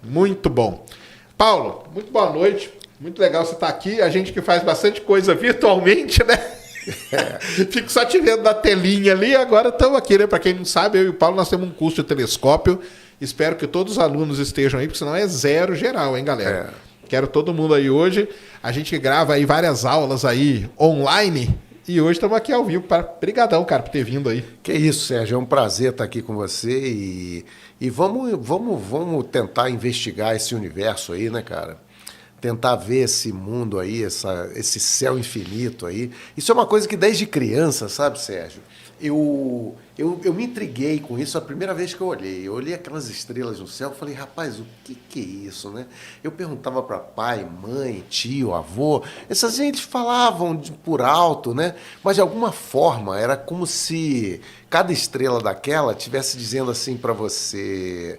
Muito bom. Paulo, muito boa noite. Muito legal você estar aqui. A gente que faz bastante coisa virtualmente, né? Fico só te vendo na telinha ali. Agora estamos aqui, né? Para quem não sabe, eu e o Paulo, nós temos um curso de telescópio. Espero que todos os alunos estejam aí, porque senão é zero geral, hein, galera? Quero todo mundo aí hoje. A gente grava aí várias aulas aí online. E hoje estamos aqui ao vivo. Brigadão, cara, por ter vindo aí. Que isso, Sérgio. É um prazer estar aqui com você. E vamos tentar investigar esse universo aí, né, cara? Tentar ver esse mundo aí, esse céu infinito aí. Isso é uma coisa que desde criança, sabe, Sérgio? Eu me intriguei com isso a primeira vez que eu olhei. Eu olhei aquelas estrelas no céu e falei, rapaz, o que é isso, né? Eu perguntava para pai, mãe, tio, avô. Essas gente falavam por alto, né? Mas de alguma forma era como se cada estrela daquela estivesse dizendo assim para você...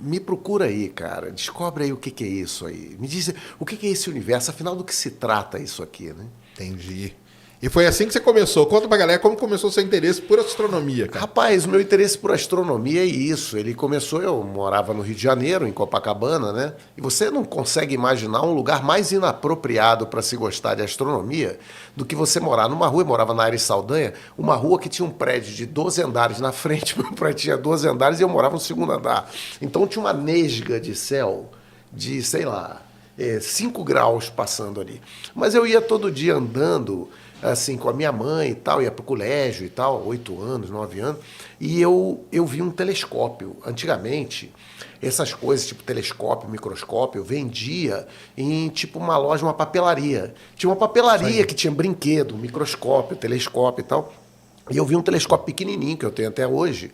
Me procura aí, cara. Descobre aí o que é isso aí. Me diz o que é esse universo. Afinal, do que se trata isso aqui, né? Entendi. E foi assim que você começou. Conta pra galera como começou o seu interesse por astronomia, cara. Rapaz, o meu interesse por astronomia é isso. Ele começou, eu morava no Rio de Janeiro, em Copacabana, né? E você não consegue imaginar um lugar mais inapropriado para se gostar de astronomia do que você morar numa rua. Eu morava na Aires Saldanha, uma rua que tinha um prédio de 12 andares na frente, meu prédio tinha 12 andares e eu morava no segundo andar. Então tinha uma nesga de céu de, sei lá, 5 graus passando ali. Mas eu ia todo dia andando assim, com a minha mãe e tal, ia para o colégio e tal, 8 anos, 9 anos, e eu vi um telescópio. Antigamente, essas coisas, tipo telescópio, microscópio, vendia em tipo uma loja, uma papelaria. Tinha uma papelaria que tinha brinquedo, microscópio, telescópio e tal. E eu vi um telescópio pequenininho, que eu tenho até hoje,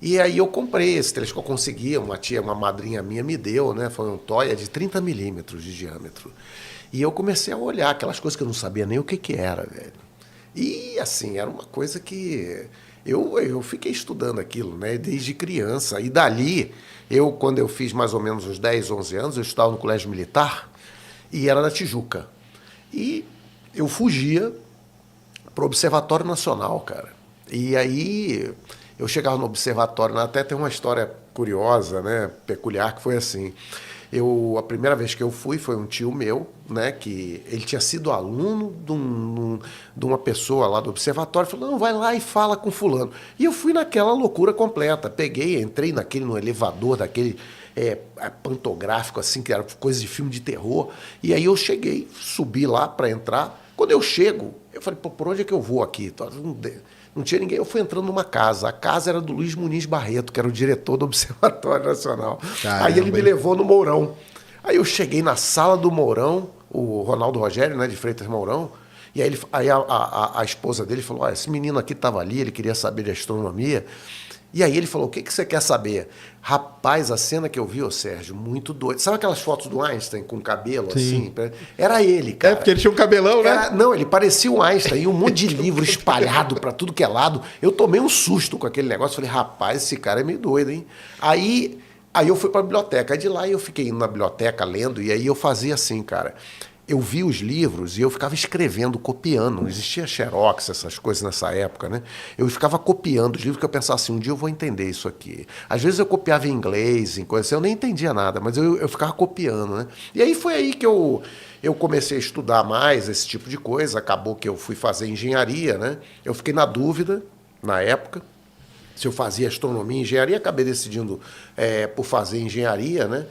e aí eu comprei esse telescópio, consegui, uma madrinha minha me deu, né? Foi um Toya de 30 milímetros de diâmetro. E eu comecei a olhar aquelas coisas que eu não sabia nem o que era, velho. E, assim, era uma coisa que... Eu fiquei estudando aquilo, né? Desde criança. E dali, quando eu fiz mais ou menos uns 10, 11 anos, eu estudava no colégio militar e era na Tijuca. E eu fugia para o Observatório Nacional, cara. E aí eu chegava no observatório, até tem uma história curiosa, né? Peculiar, que foi assim... A primeira vez que eu fui foi um tio meu, né, que ele tinha sido aluno de uma pessoa lá do observatório, falou, não, vai lá e fala com fulano. E eu fui naquela loucura completa, entrei no elevador daquele pantográfico, assim, que era coisa de filme de terror, e aí eu cheguei, subi lá para entrar. Quando eu chego, eu falei, pô, por onde é que eu vou aqui? Não tinha ninguém, eu fui entrando numa casa. A casa era do Luiz Muniz Barreto, que era o diretor do Observatório Nacional. Caramba. Aí ele me levou no Mourão. Aí eu cheguei na sala do Mourão, o Ronaldo Rogério, né, de Freitas Mourão, e aí, a esposa dele falou, esse menino aqui estava ali, ele queria saber de astronomia. E aí ele falou, o que você quer saber? Rapaz, a cena que eu vi, Sérgio, muito doido. Sabe aquelas fotos do Einstein com cabelo, Sim. assim? Era ele, cara. Porque ele tinha um cabelão, né? Não, ele parecia um Einstein, e um monte de livro espalhado para tudo que é lado. Eu tomei um susto com aquele negócio, falei, rapaz, esse cara é meio doido, hein? Aí eu fui para a biblioteca. Aí de lá eu fiquei indo na biblioteca, lendo, e aí eu fazia assim, cara... Eu vi os livros e eu ficava escrevendo, copiando. Não existia Xerox, essas coisas nessa época, né? Eu ficava copiando os livros, que eu pensava assim, um dia eu vou entender isso aqui. Às vezes eu copiava em inglês, em coisas assim, eu nem entendia nada, mas eu ficava copiando, né? E aí foi aí que eu comecei a estudar mais esse tipo de coisa. Acabou que eu fui fazer engenharia, né? Eu fiquei na dúvida, na época, se eu fazia astronomia e engenharia. Acabei decidindo por fazer engenharia, né?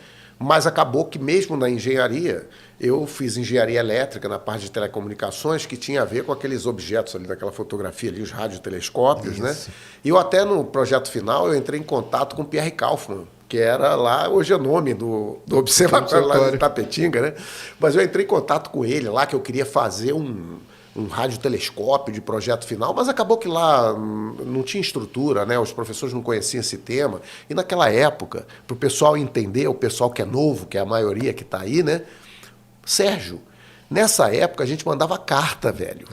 Mas acabou que mesmo na engenharia, eu fiz engenharia elétrica na parte de telecomunicações, que tinha a ver com aqueles objetos ali daquela fotografia ali, os radiotelescópios, né? E eu até no projeto final, eu entrei em contato com o Pierre Kaufmann, que era lá, hoje é nome do observatório lá de Itapetinga, né? Mas eu entrei em contato com ele lá, que eu queria fazer um radiotelescópio de projeto final, mas acabou que lá não tinha estrutura, né? Os professores não conheciam esse tema. E naquela época, para o pessoal entender, o pessoal que é novo, que é a maioria que está aí, né? Sérgio, nessa época a gente mandava carta, velho.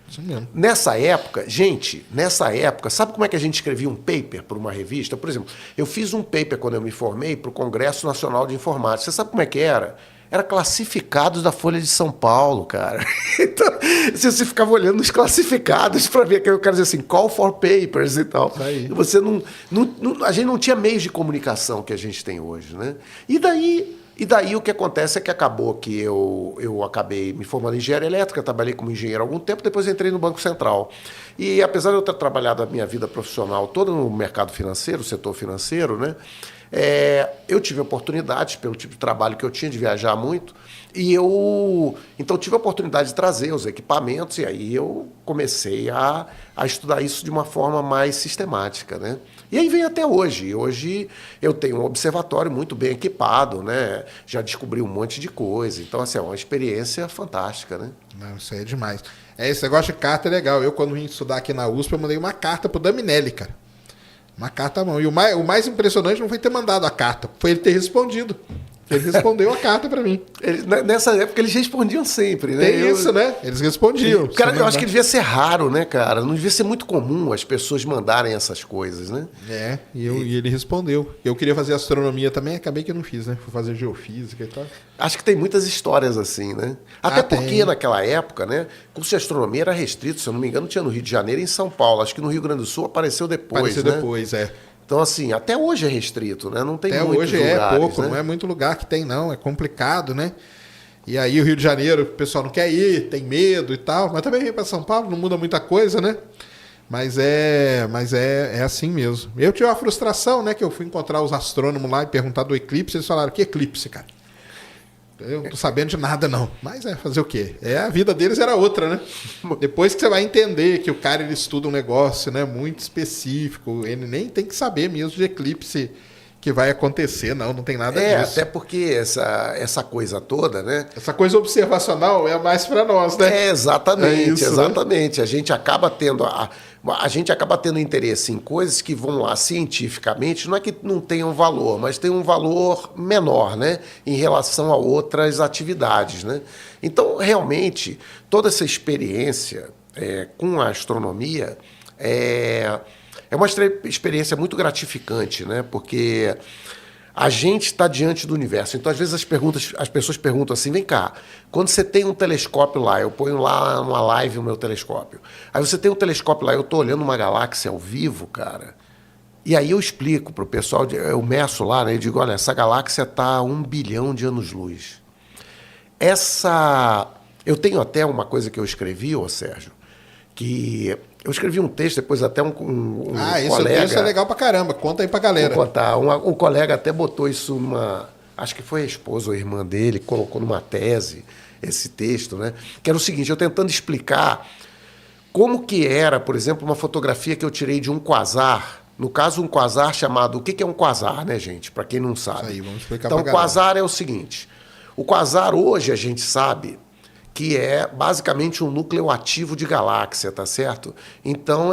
Isso mesmo. Nessa época, sabe como é que a gente escrevia um paper para uma revista? Por exemplo, eu fiz um paper quando eu me formei para o Congresso Nacional de Informática. Você sabe como é que era? Era classificados da Folha de São Paulo, cara. Então, você ficava olhando os classificados para ver que o cara dizia assim, call for papers e tal. Aí. Você a gente não tinha meios de comunicação que a gente tem hoje, né? E daí o que acontece é que acabou que eu acabei me formando em engenharia elétrica, trabalhei como engenheiro há algum tempo, depois entrei no Banco Central. E apesar de eu ter trabalhado a minha vida profissional toda no mercado financeiro, setor financeiro, né? Eu tive oportunidades, pelo tipo de trabalho que eu tinha, de viajar muito, e então tive a oportunidade de trazer os equipamentos, e aí eu comecei a estudar isso de uma forma mais sistemática, né? E aí vem até hoje. E hoje eu tenho um observatório muito bem equipado, né? Já descobri um monte de coisa. Então, assim, é uma experiência fantástica, né? Não, isso aí é demais. Esse negócio de carta é legal. Eu, quando vim estudar aqui na USP, eu mandei uma carta pro Daminelli, cara. Uma carta à mão. E o mais impressionante não foi ter mandado a carta, foi ele ter respondido. Ele respondeu a carta para mim. Nessa época eles respondiam sempre, né? Tem isso, né? Eles respondiam. Cara, eu acho que devia ser raro, né, cara? Não devia ser muito comum as pessoas mandarem essas coisas, né? E ele respondeu. Eu queria fazer astronomia também, acabei que eu não fiz, né? Fui fazer geofísica e tal. Acho que tem muitas histórias assim, né? Até porque naquela época, né, curso de astronomia era restrito, se eu não me engano, tinha no Rio de Janeiro e em São Paulo. Acho que no Rio Grande do Sul apareceu depois, né? Depois, Então, assim, até hoje é restrito, né? Não tem até muitos hoje lugares, pouco, né? não é muito lugar que tem, não. É complicado, né? E aí o Rio de Janeiro, o pessoal não quer ir, tem medo e tal. Mas também vem para São Paulo, não muda muita coisa, né? Mas é assim mesmo. Eu tive uma frustração, né? Que eu fui encontrar os astrônomos lá e perguntar do eclipse. Eles falaram, que eclipse, cara? Eu não tô sabendo de nada, não. Mas fazer o quê? A vida deles era outra, né? Depois que você vai entender que o cara ele estuda um negócio, né, muito específico, ele nem tem que saber mesmo de eclipse que vai acontecer, não tem nada disso. Até porque essa coisa toda, né? Essa coisa observacional é mais para nós, né? Exatamente, isso, exatamente. Né? A gente acaba tendo interesse em coisas que vão lá cientificamente, não é que não tenham valor, mas tem um valor menor, né, em relação a outras atividades, né? Então, realmente, toda essa experiência com a astronomia é uma experiência muito gratificante, né? Porque a gente está diante do universo. Então, às vezes, as pessoas perguntam assim, vem cá, quando você tem um telescópio lá, eu ponho lá numa live o meu telescópio. Aí você tem um telescópio lá, eu estou olhando uma galáxia ao vivo, cara. E aí eu explico para o pessoal, eu meço lá, né? Eu digo, olha, essa galáxia está a 1 bilhão de anos-luz. Eu tenho até uma coisa que eu escrevi, Sérgio, que eu escrevi um texto, depois até um esse colega... texto é legal pra caramba, conta aí pra galera. Vou contar. Um colega até botou isso acho que foi a esposa ou a irmã dele, colocou numa tese esse texto, né? Que era o seguinte, eu tentando explicar como que era, por exemplo, uma fotografia que eu tirei de um quasar. No caso, um quasar chamado... O que é um quasar, né, gente? Para quem não sabe. Isso aí, vamos explicar então, pra o quasar é o seguinte. O quasar, hoje, a gente sabe que é basicamente um núcleo ativo de galáxia, tá certo? Então,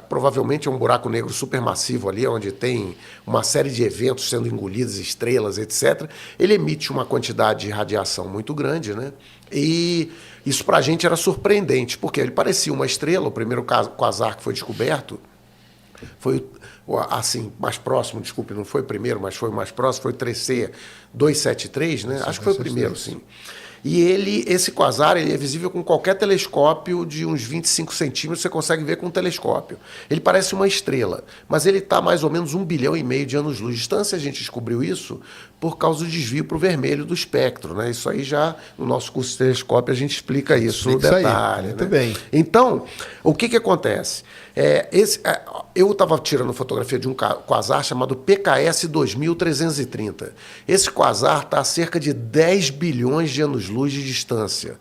provavelmente é um buraco negro supermassivo ali, onde tem uma série de eventos sendo engolidos, estrelas, etc. Ele emite uma quantidade de radiação muito grande, né? E isso para a gente era surpreendente, porque ele parecia uma estrela. O primeiro quasar que foi descoberto foi, assim, mais próximo, desculpe, não foi o primeiro, mas foi o mais próximo, foi o 3C 273, né? Acho que foi o primeiro, sim. E esse quasar ele é visível com qualquer telescópio de uns 25 centímetros, você consegue ver com um telescópio. Ele parece uma estrela, mas ele está mais ou menos 1,5 bilhão de anos-luz de distância. A gente descobriu isso por causa do desvio para o vermelho do espectro, né? Isso aí já, no nosso curso de telescópio, a gente explica isso no detalhe. Muito né? bem. Então, o que acontece? Eu estava tirando fotografia de um quasar chamado PKS 2330. Esse quasar está a cerca de 10 bilhões de anos-luz de distância.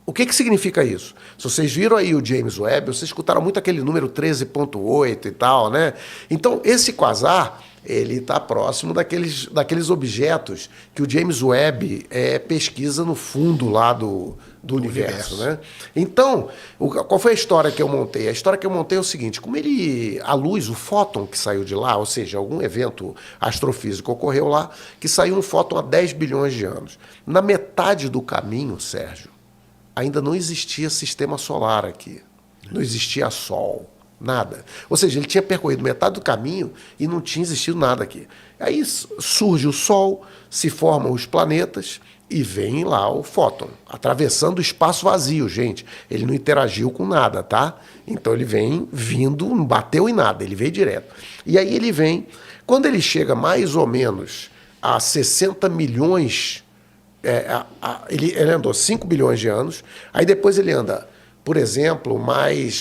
O que significa isso? Se vocês viram aí o James Webb, vocês escutaram muito aquele número 13.8 e tal, né? Então, esse quasar, ele está próximo daqueles objetos que o James Webb pesquisa no fundo lá do universo, né? Então, qual foi a história que eu montei? A história que eu montei é o seguinte, como a luz, o fóton que saiu de lá, ou seja, algum evento astrofísico ocorreu lá, que saiu um fóton há 10 bilhões de anos. Na metade do caminho, Sérgio, ainda não existia sistema solar aqui. Não existia Sol, nada. Ou seja, ele tinha percorrido metade do caminho e não tinha existido nada aqui. Aí surge o Sol, se formam os planetas e vem lá o fóton, atravessando o espaço vazio, gente. Ele não interagiu com nada, tá? Então ele vem vindo, não bateu em nada, ele veio direto. E aí ele vem, quando ele chega mais ou menos a 60 milhões, ele andou 5 bilhões de anos, aí depois ele anda, por exemplo,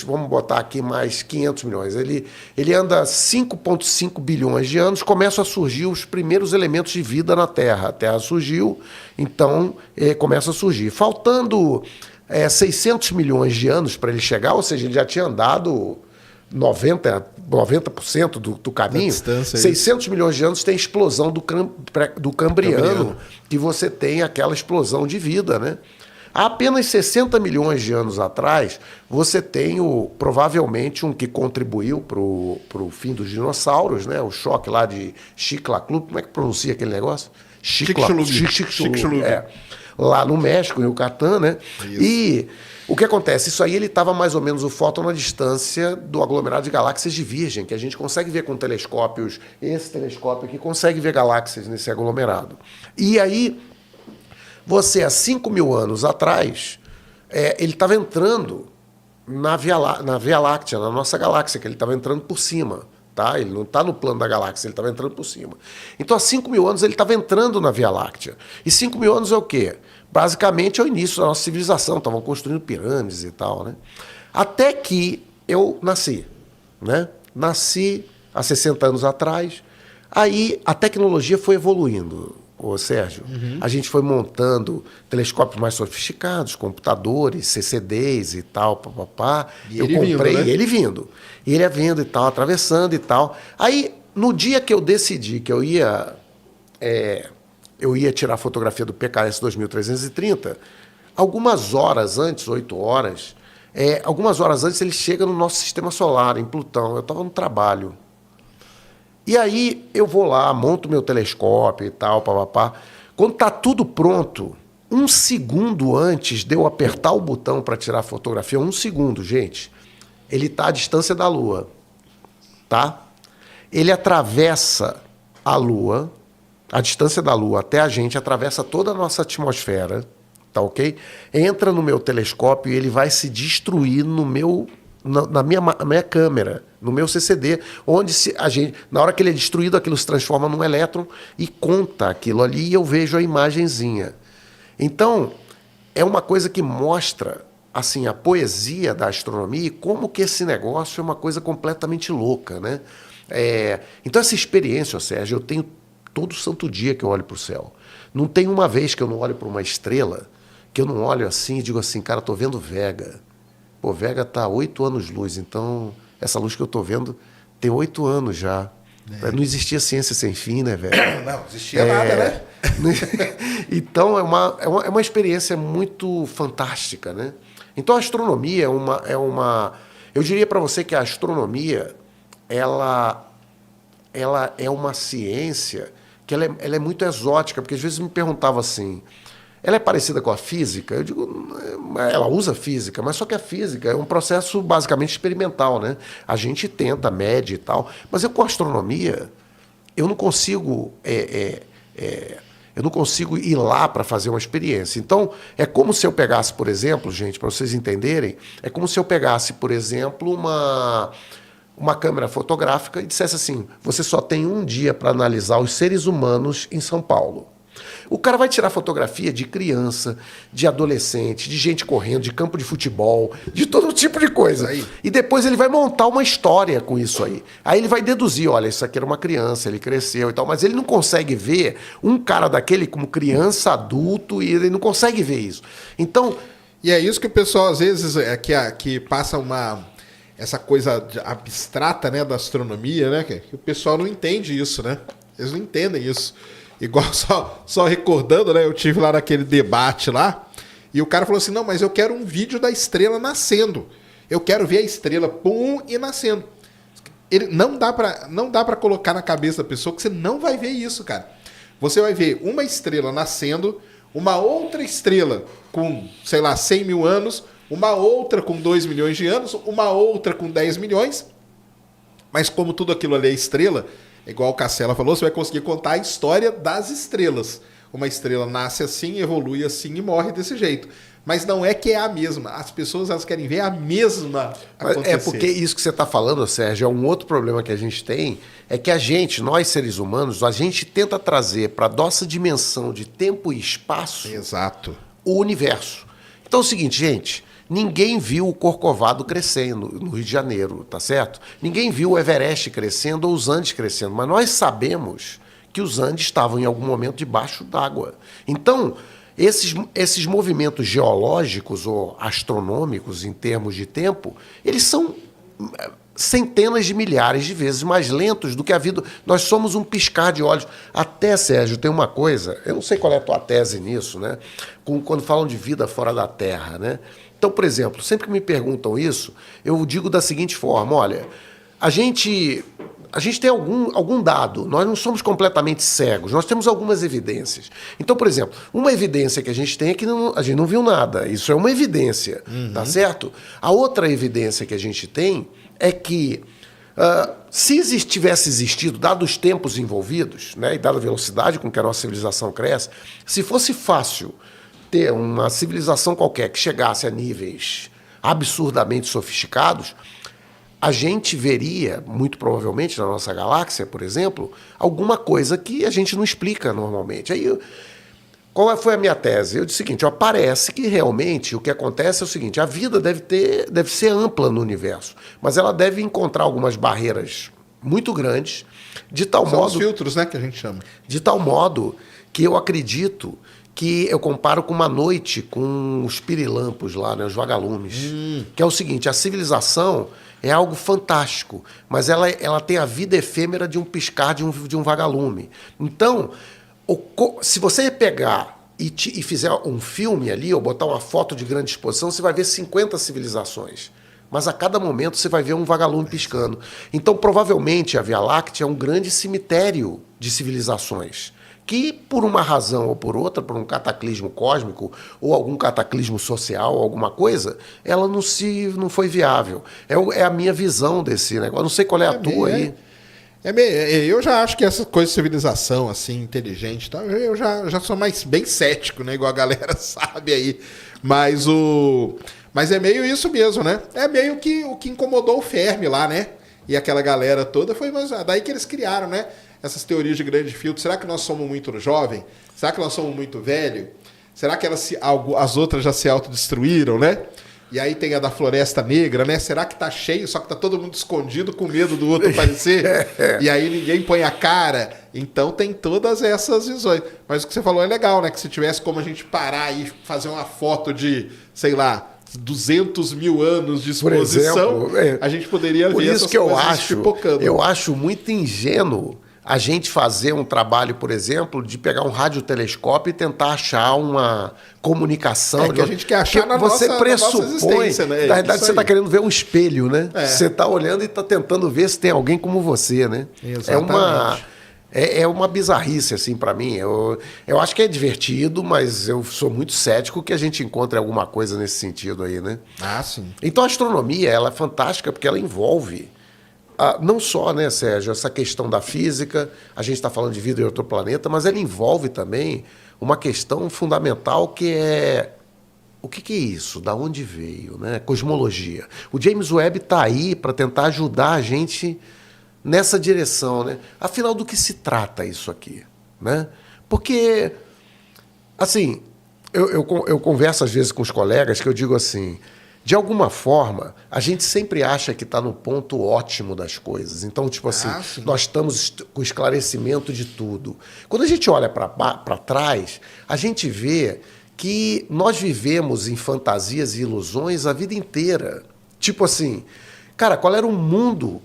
vamos botar aqui mais 500 milhões, ele anda 5,5 bilhões de anos, começam a surgir os primeiros elementos de vida na Terra. A Terra surgiu, então começa a surgir. Faltando 600 milhões de anos para ele chegar, ou seja, ele já tinha andado 90% do caminho. 600 milhões de anos tem explosão do Cambriano, que você tem aquela explosão de vida, né? Há apenas 60 milhões de anos atrás, você tem provavelmente um que contribuiu para o fim dos dinossauros, né? O choque lá de Chicxulub, como é que pronuncia aquele negócio? Chicxulub. Lá no México, em Yucatán, né? Isso. E o que acontece? Isso aí ele estava mais ou menos o fóton na distância do aglomerado de galáxias de Virgem, que a gente consegue ver com telescópios. Esse telescópio aqui consegue ver galáxias nesse aglomerado. E aí, você, há 5 mil anos atrás, ele estava entrando na Via Láctea, na nossa galáxia, que ele estava entrando por cima. Tá? Ele não está no plano da galáxia, ele estava entrando por cima. Então, há 5 mil anos, ele estava entrando na Via Láctea. E 5 mil anos é o quê? Basicamente, é o início da nossa civilização. Estavam construindo pirâmides e tal, né? Até que eu nasci, né? Nasci há 60 anos atrás. Aí, a tecnologia foi evoluindo, Sérgio. A gente foi montando telescópios mais sofisticados, computadores, CCDs e tal, papapá. Eu comprei, vindo, né? Ele vindo. E ele ia vindo e tal, atravessando e tal. Aí, no dia que eu decidi que eu ia tirar a fotografia do PKS 2330, algumas horas antes, 8 horas, algumas horas antes ele chega no nosso sistema solar, em Plutão. Eu estava no trabalho. E aí eu vou lá, monto meu telescópio e tal, papapá. Quando está tudo pronto, 1 segundo antes de eu apertar o botão para tirar a fotografia, 1 segundo, gente, ele está à distância da Lua, tá? Ele atravessa a Lua, a distância da Lua até a gente, atravessa toda a nossa atmosfera, tá ok? Entra no meu telescópio e ele vai se destruir na minha câmera, no meu CCD, onde na hora que ele é destruído, aquilo se transforma num elétron e conta aquilo ali e eu vejo a imagenzinha. Então, é uma coisa que mostra assim, a poesia da astronomia e como que esse negócio é uma coisa completamente louca, né? Então, essa experiência, Sérgio, eu tenho todo santo dia que eu olho para o céu. Não tem uma vez que eu não olho para uma estrela, que eu não olho assim e digo assim, cara, estou vendo Vega. Pô, Vega está 8 anos-luz, então essa luz que eu estou vendo tem 8 anos já. Não existia ciência sem fim, né, velho? Não existia nada, né? Então, é uma experiência muito fantástica, né? Então, a astronomia eu diria para você que a astronomia, ela é uma ciência que ela é muito exótica, porque às vezes me perguntavam assim, ela é parecida com a física? Eu digo, ela usa física, mas só que a física é um processo basicamente experimental, né? A gente tenta, mede e tal, mas com a astronomia, eu não consigo ir lá para fazer uma experiência. Então, é como se eu pegasse, por exemplo, gente, para vocês entenderem, é como se eu pegasse, por exemplo, uma câmera fotográfica e dissesse assim, você só tem um dia para analisar os seres humanos em São Paulo. O cara vai tirar fotografia de criança, de adolescente, de gente correndo, de campo de futebol, de todo tipo de coisa. Aí. E depois ele vai montar uma história com isso aí. Aí ele vai deduzir, olha, isso aqui era uma criança, ele cresceu e tal, mas ele não consegue ver um cara daquele como criança, adulto, e ele não consegue ver isso. Então... E é isso que o pessoal, às vezes, que passa essa coisa abstrata, né, da astronomia, né, que o pessoal não entende isso, né? Eles não entendem isso. Igual, só recordando, né? Eu tive lá naquele debate lá, e o cara falou assim, não, mas eu quero um vídeo da estrela nascendo. Eu quero ver a estrela, pum, e nascendo. Não dá pra colocar na cabeça da pessoa que você não vai ver isso, cara. Você vai ver uma estrela nascendo, uma outra estrela com, sei lá, 100 mil anos, uma outra com 2 milhões de anos, uma outra com 10 milhões, mas como tudo aquilo ali é estrela... Igual o Cassela falou, você vai conseguir contar a história das estrelas. uma estrela nasce assim, evolui assim e morre desse jeito. Mas não é que é a mesma. As pessoas elas querem ver a mesma acontecer. É porque isso que você está falando, Sérgio, é um outro problema que a gente tem, é que nós seres humanos, a gente tenta trazer para a nossa dimensão de tempo e espaço Exato. o universo. Então é o seguinte, gente, ninguém viu o Corcovado crescendo no Rio de Janeiro, tá certo? Ninguém viu o Everest crescendo ou os Andes crescendo, mas nós sabemos que os Andes estavam em algum momento debaixo d'água. Então, esses movimentos geológicos ou astronômicos em termos de tempo, eles são centenas de milhares de vezes mais lentos do que a vida. Nós somos um piscar de olhos. Até, Sérgio, tem uma coisa, eu não sei qual é a tua tese nisso, né? Quando falam de vida fora da Terra, né? Então, por exemplo, sempre que me perguntam isso, eu digo da seguinte forma, olha, a gente tem algum dado, nós não somos completamente cegos, nós temos algumas evidências. Então, por exemplo, uma evidência que a gente tem é que a gente não viu nada, isso é uma evidência, tá certo? A outra evidência que a gente tem é que se tivesse existido, dados os tempos envolvidos, né, e dada a velocidade com que a nossa civilização cresce, se fosse fácil ter uma civilização qualquer que chegasse a níveis absurdamente sofisticados, a gente veria, muito provavelmente, na nossa galáxia, por exemplo, alguma coisa que a gente não explica normalmente. Aí, qual foi a minha tese? Eu disse o seguinte, parece que realmente o que acontece é o seguinte, a vida deve ser ampla no universo, mas ela deve encontrar algumas barreiras muito grandes, de tal São modo... os filtros, né, que a gente chama. De tal modo que eu acredito que eu comparo com uma noite com os pirilampos lá, né, os vagalumes. Que é o seguinte, a civilização é algo fantástico, mas ela tem a vida efêmera de um piscar de um vagalume. Então, se você pegar e fizer um filme ali, ou botar uma foto de grande exposição, você vai ver 50 civilizações. Mas a cada momento você vai ver um vagalume piscando. Então, provavelmente, a Via Láctea é um grande cemitério de civilizações que, por uma razão ou por outra, por um cataclismo cósmico ou algum cataclismo social, alguma coisa, ela não foi viável. É a minha visão desse negócio. Eu não sei qual é a tua aí. Eu já acho que essa coisa de civilização, assim, inteligente, tá? Eu já sou bem cético, né? Igual a galera sabe aí. Mas é meio isso mesmo, né? É meio que o que incomodou o Fermi lá, né? E aquela galera toda foi daí que eles criaram, né? Essas teorias de grande filtro. Será que nós somos muito jovem? Será que nós somos muito velho? Será que as outras já se autodestruíram, né? E aí tem a da Floresta Negra, né? Será que tá cheio, só que tá todo mundo escondido com medo do outro aparecer? E aí ninguém põe a cara. Então tem todas essas visões. Mas o que você falou é legal, né? Que se tivesse como a gente parar e fazer uma foto de, sei lá, 200 mil anos de exposição, por exemplo, a gente poderia ver essas coisas pipocando. Eu acho muito ingênuo a gente fazer um trabalho, por exemplo, de pegar um radiotelescópio e tentar achar uma comunicação. Que a gente quer achar na você nossa existência, né? Na verdade, você está querendo ver um espelho, né? Você está olhando e está tentando ver se tem alguém como você, né? Exatamente. É uma bizarrice, assim, para mim. Eu acho que é divertido, mas eu sou muito cético que a gente encontre alguma coisa nesse sentido aí, né? Ah, sim. Então, a astronomia, ela é fantástica porque ela envolve não só, né, Sérgio, essa questão da física, a gente está falando de vida em outro planeta, mas ela envolve também uma questão fundamental que é o que é isso? Da onde veio? Né? Cosmologia. O James Webb está aí para tentar ajudar a gente nessa direção. Né? Afinal, do que se trata isso aqui? Né? Porque, assim, eu converso às vezes com os colegas que eu digo assim, de alguma forma, a gente sempre acha que está no ponto ótimo das coisas. Então, tipo assim, nós estamos com esclarecimento de tudo. Quando a gente olha para trás, a gente vê que nós vivemos em fantasias e ilusões a vida inteira. Tipo assim, cara, qual era o mundo,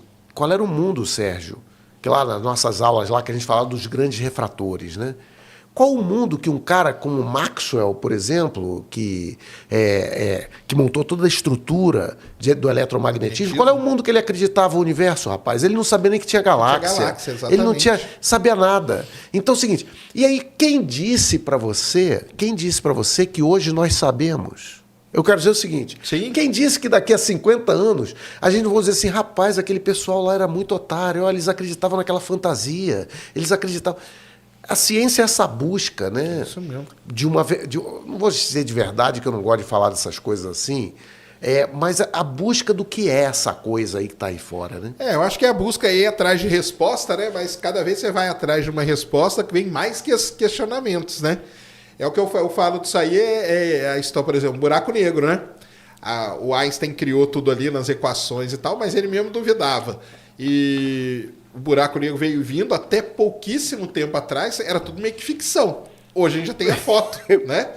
Sérgio? Que lá nas nossas aulas lá que a gente falava dos grandes refratores, né? Qual o mundo que um cara como Maxwell, por exemplo, que montou toda a estrutura do eletromagnetismo, qual é o mundo que ele acreditava no universo, rapaz? Ele não sabia nem que tinha galáxia. Ele não sabia nada. Então é o seguinte, e aí quem disse para você que hoje nós sabemos? Eu quero dizer o seguinte, quem disse que daqui a 50 anos a gente não vai dizer assim, rapaz, aquele pessoal lá era muito otário, eles acreditavam naquela fantasia, eles acreditavam... A ciência é essa busca, né? Isso mesmo. Não vou dizer de verdade, que eu não gosto de falar dessas coisas assim, mas a busca do que é essa coisa aí que está aí fora, né? Eu acho que a busca aí é atrás de resposta, né? Mas cada vez você vai atrás de uma resposta que vem mais que questionamentos, né? É o que eu falo disso aí, a história, por exemplo, um buraco negro, né? O Einstein criou tudo ali nas equações e tal, mas ele mesmo duvidava. E o buraco negro veio vindo até pouquíssimo tempo atrás, era tudo meio que ficção. Hoje a gente já tem a foto, né?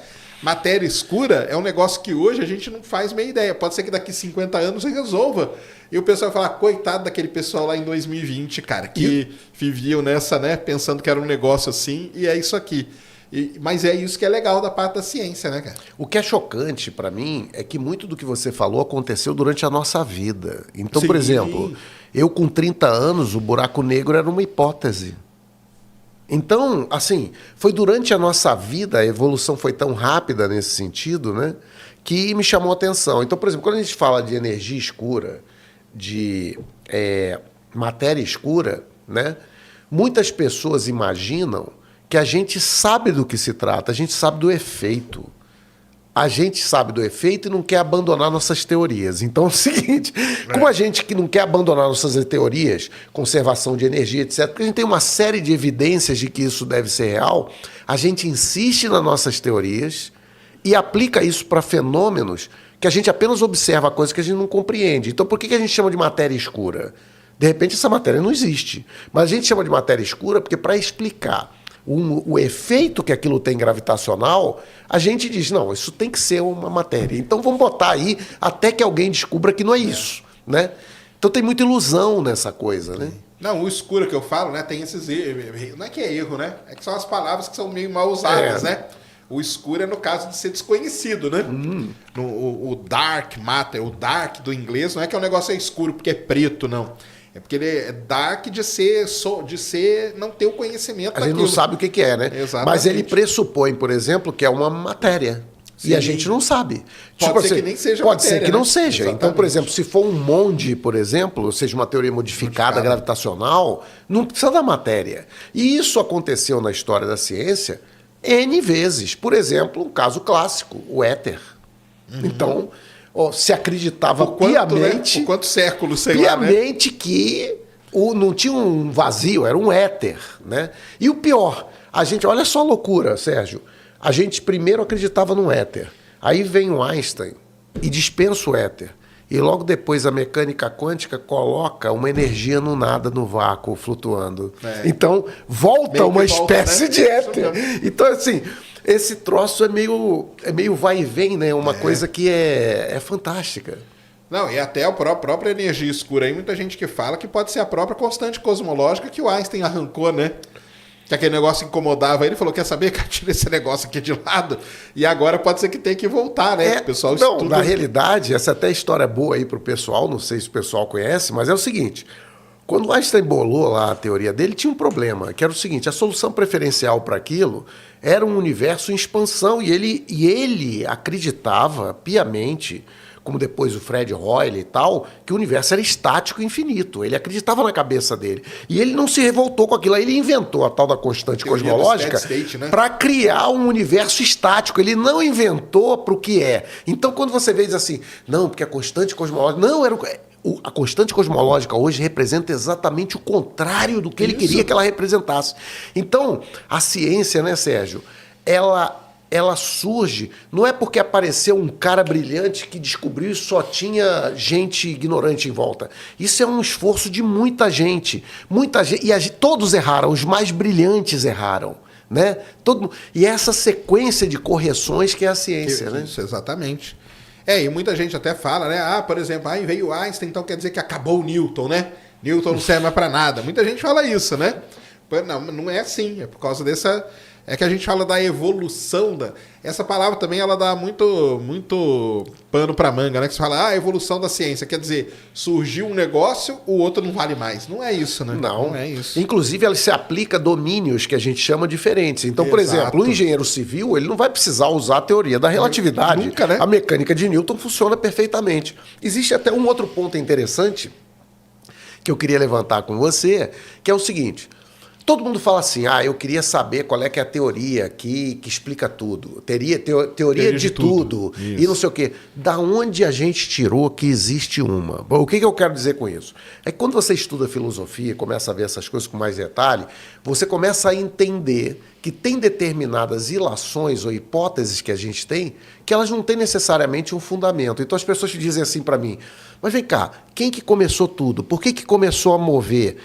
Matéria escura é um negócio que hoje a gente não faz meia ideia. Pode ser que daqui 50 anos você resolva. E o pessoal vai falar, coitado daquele pessoal lá em 2020, cara, que viviam nessa, né, pensando que era um negócio assim, e é isso aqui. Mas é isso que é legal da parte da ciência, né, cara? O que é chocante para mim é que muito do que você falou aconteceu durante a nossa vida. Então, por exemplo, eu com 30 anos, o buraco negro era uma hipótese. Então, assim, foi durante a nossa vida, a evolução foi tão rápida nesse sentido, né, que me chamou a atenção. Então, por exemplo, quando a gente fala de energia escura, de matéria escura, né, muitas pessoas imaginam que a gente sabe do que se trata, a gente sabe do efeito. A gente sabe do efeito e não quer abandonar nossas teorias. Então é o seguinte, como a gente que não quer abandonar nossas teorias, conservação de energia, etc., porque a gente tem uma série de evidências de que isso deve ser real, a gente insiste nas nossas teorias e aplica isso para fenômenos que a gente apenas observa, coisas que a gente não compreende. Então por que a gente chama de matéria escura? De repente essa matéria não existe. Mas a gente chama de matéria escura porque para explicar o efeito que aquilo tem gravitacional, a gente diz, não, isso tem que ser uma matéria. Então vamos botar aí até que alguém descubra que não é isso, né? Então tem muita ilusão nessa coisa, né? Não, o escuro que eu falo, né, tem esses erros. Não é que é erro, né? É que são as palavras que são meio mal usadas, né? O escuro é no caso de ser desconhecido, né? O dark matter, o dark do inglês, não é que o negócio é escuro porque é preto, não. É porque ele é dark de ser não ter o conhecimento daquilo. A gente não sabe o que é, né? Exatamente. Mas ele pressupõe, por exemplo, que é uma matéria. Sim. E a gente não sabe. Pode ser que nem seja Pode matéria, ser que não né? seja. Exatamente. Então, por exemplo, se for um monde, por exemplo, ou seja, uma teoria modificada gravitacional, não precisa da matéria. E isso aconteceu na história da ciência N vezes. Por exemplo, um caso clássico, o éter. Então, se acreditava piamente... Por quantos séculos, sei piamente lá, né? que não tinha um vazio, era um éter, né? E o pior, olha só a loucura, Sérgio. A gente primeiro acreditava no éter. Aí vem o Einstein e dispensa o éter. E logo depois a mecânica quântica coloca uma energia no nada, no vácuo, flutuando. Então, volta uma espécie, né, de éter. Então, assim, esse troço é meio vai e vem, né? Uma coisa que é fantástica. Não, e até a própria energia escura aí, muita gente que fala que pode ser a própria constante cosmológica que o Einstein arrancou, né? Que aquele negócio incomodava ele, falou, quer saber, cara, tira esse negócio aqui de lado, e agora pode ser que tenha que voltar, né? O pessoal estuda. Na realidade, essa até história boa aí pro pessoal, não sei se o pessoal conhece, mas é o seguinte, quando o Einstein bolou lá a teoria dele, tinha um problema, que era o seguinte, a solução preferencial para aquilo era um universo em expansão, e ele acreditava piamente, como depois o Fred Hoyle e tal, que o universo era estático e infinito. Ele acreditava na cabeça dele. E ele não se revoltou com aquilo. Aí ele inventou a tal da constante cosmológica para criar um universo estático. Ele não inventou para o que é. Então, quando você vê diz assim, não, porque a constante cosmológica... Não, a constante cosmológica hoje representa exatamente o contrário do que ele queria que ela representasse. Então, a ciência, né, Sérgio, ela surge, não é porque apareceu um cara brilhante que descobriu e só tinha gente ignorante em volta. Isso é um esforço de muita gente. E todos erraram, os mais brilhantes erraram. Né? E essa sequência de correções que é a ciência. Né? Isso, exatamente. E muita gente até fala, né? Por exemplo, veio Einstein, então quer dizer que acabou o Newton, né? Newton não serve mais para nada. Muita gente fala isso, né? Não é assim, é por causa dessa... É que a gente fala da evolução essa palavra também ela dá muito pano para manga, né? Que você fala, evolução da ciência. Quer dizer, surgiu um negócio, o outro não vale mais. Não é isso, né? Não é isso. Inclusive, ela se aplica a domínios que a gente chama diferentes. Então, por exemplo, o engenheiro civil, ele não vai precisar usar a teoria da relatividade. Nunca, né? A mecânica de Newton funciona perfeitamente. Existe até um outro ponto interessante que eu queria levantar com você, que é o seguinte... todo mundo fala assim, eu queria saber qual é que é a teoria que explica tudo. Teoria de tudo. E não sei o quê. Da onde a gente tirou que existe uma? Bom, o que eu quero dizer com isso? É que quando você estuda filosofia, começa a ver essas coisas com mais detalhe, você começa a entender que tem determinadas ilações ou hipóteses que a gente tem que elas não têm necessariamente um fundamento. Então as pessoas dizem assim para mim, mas vem cá, quem que começou tudo? Por que começou a mover?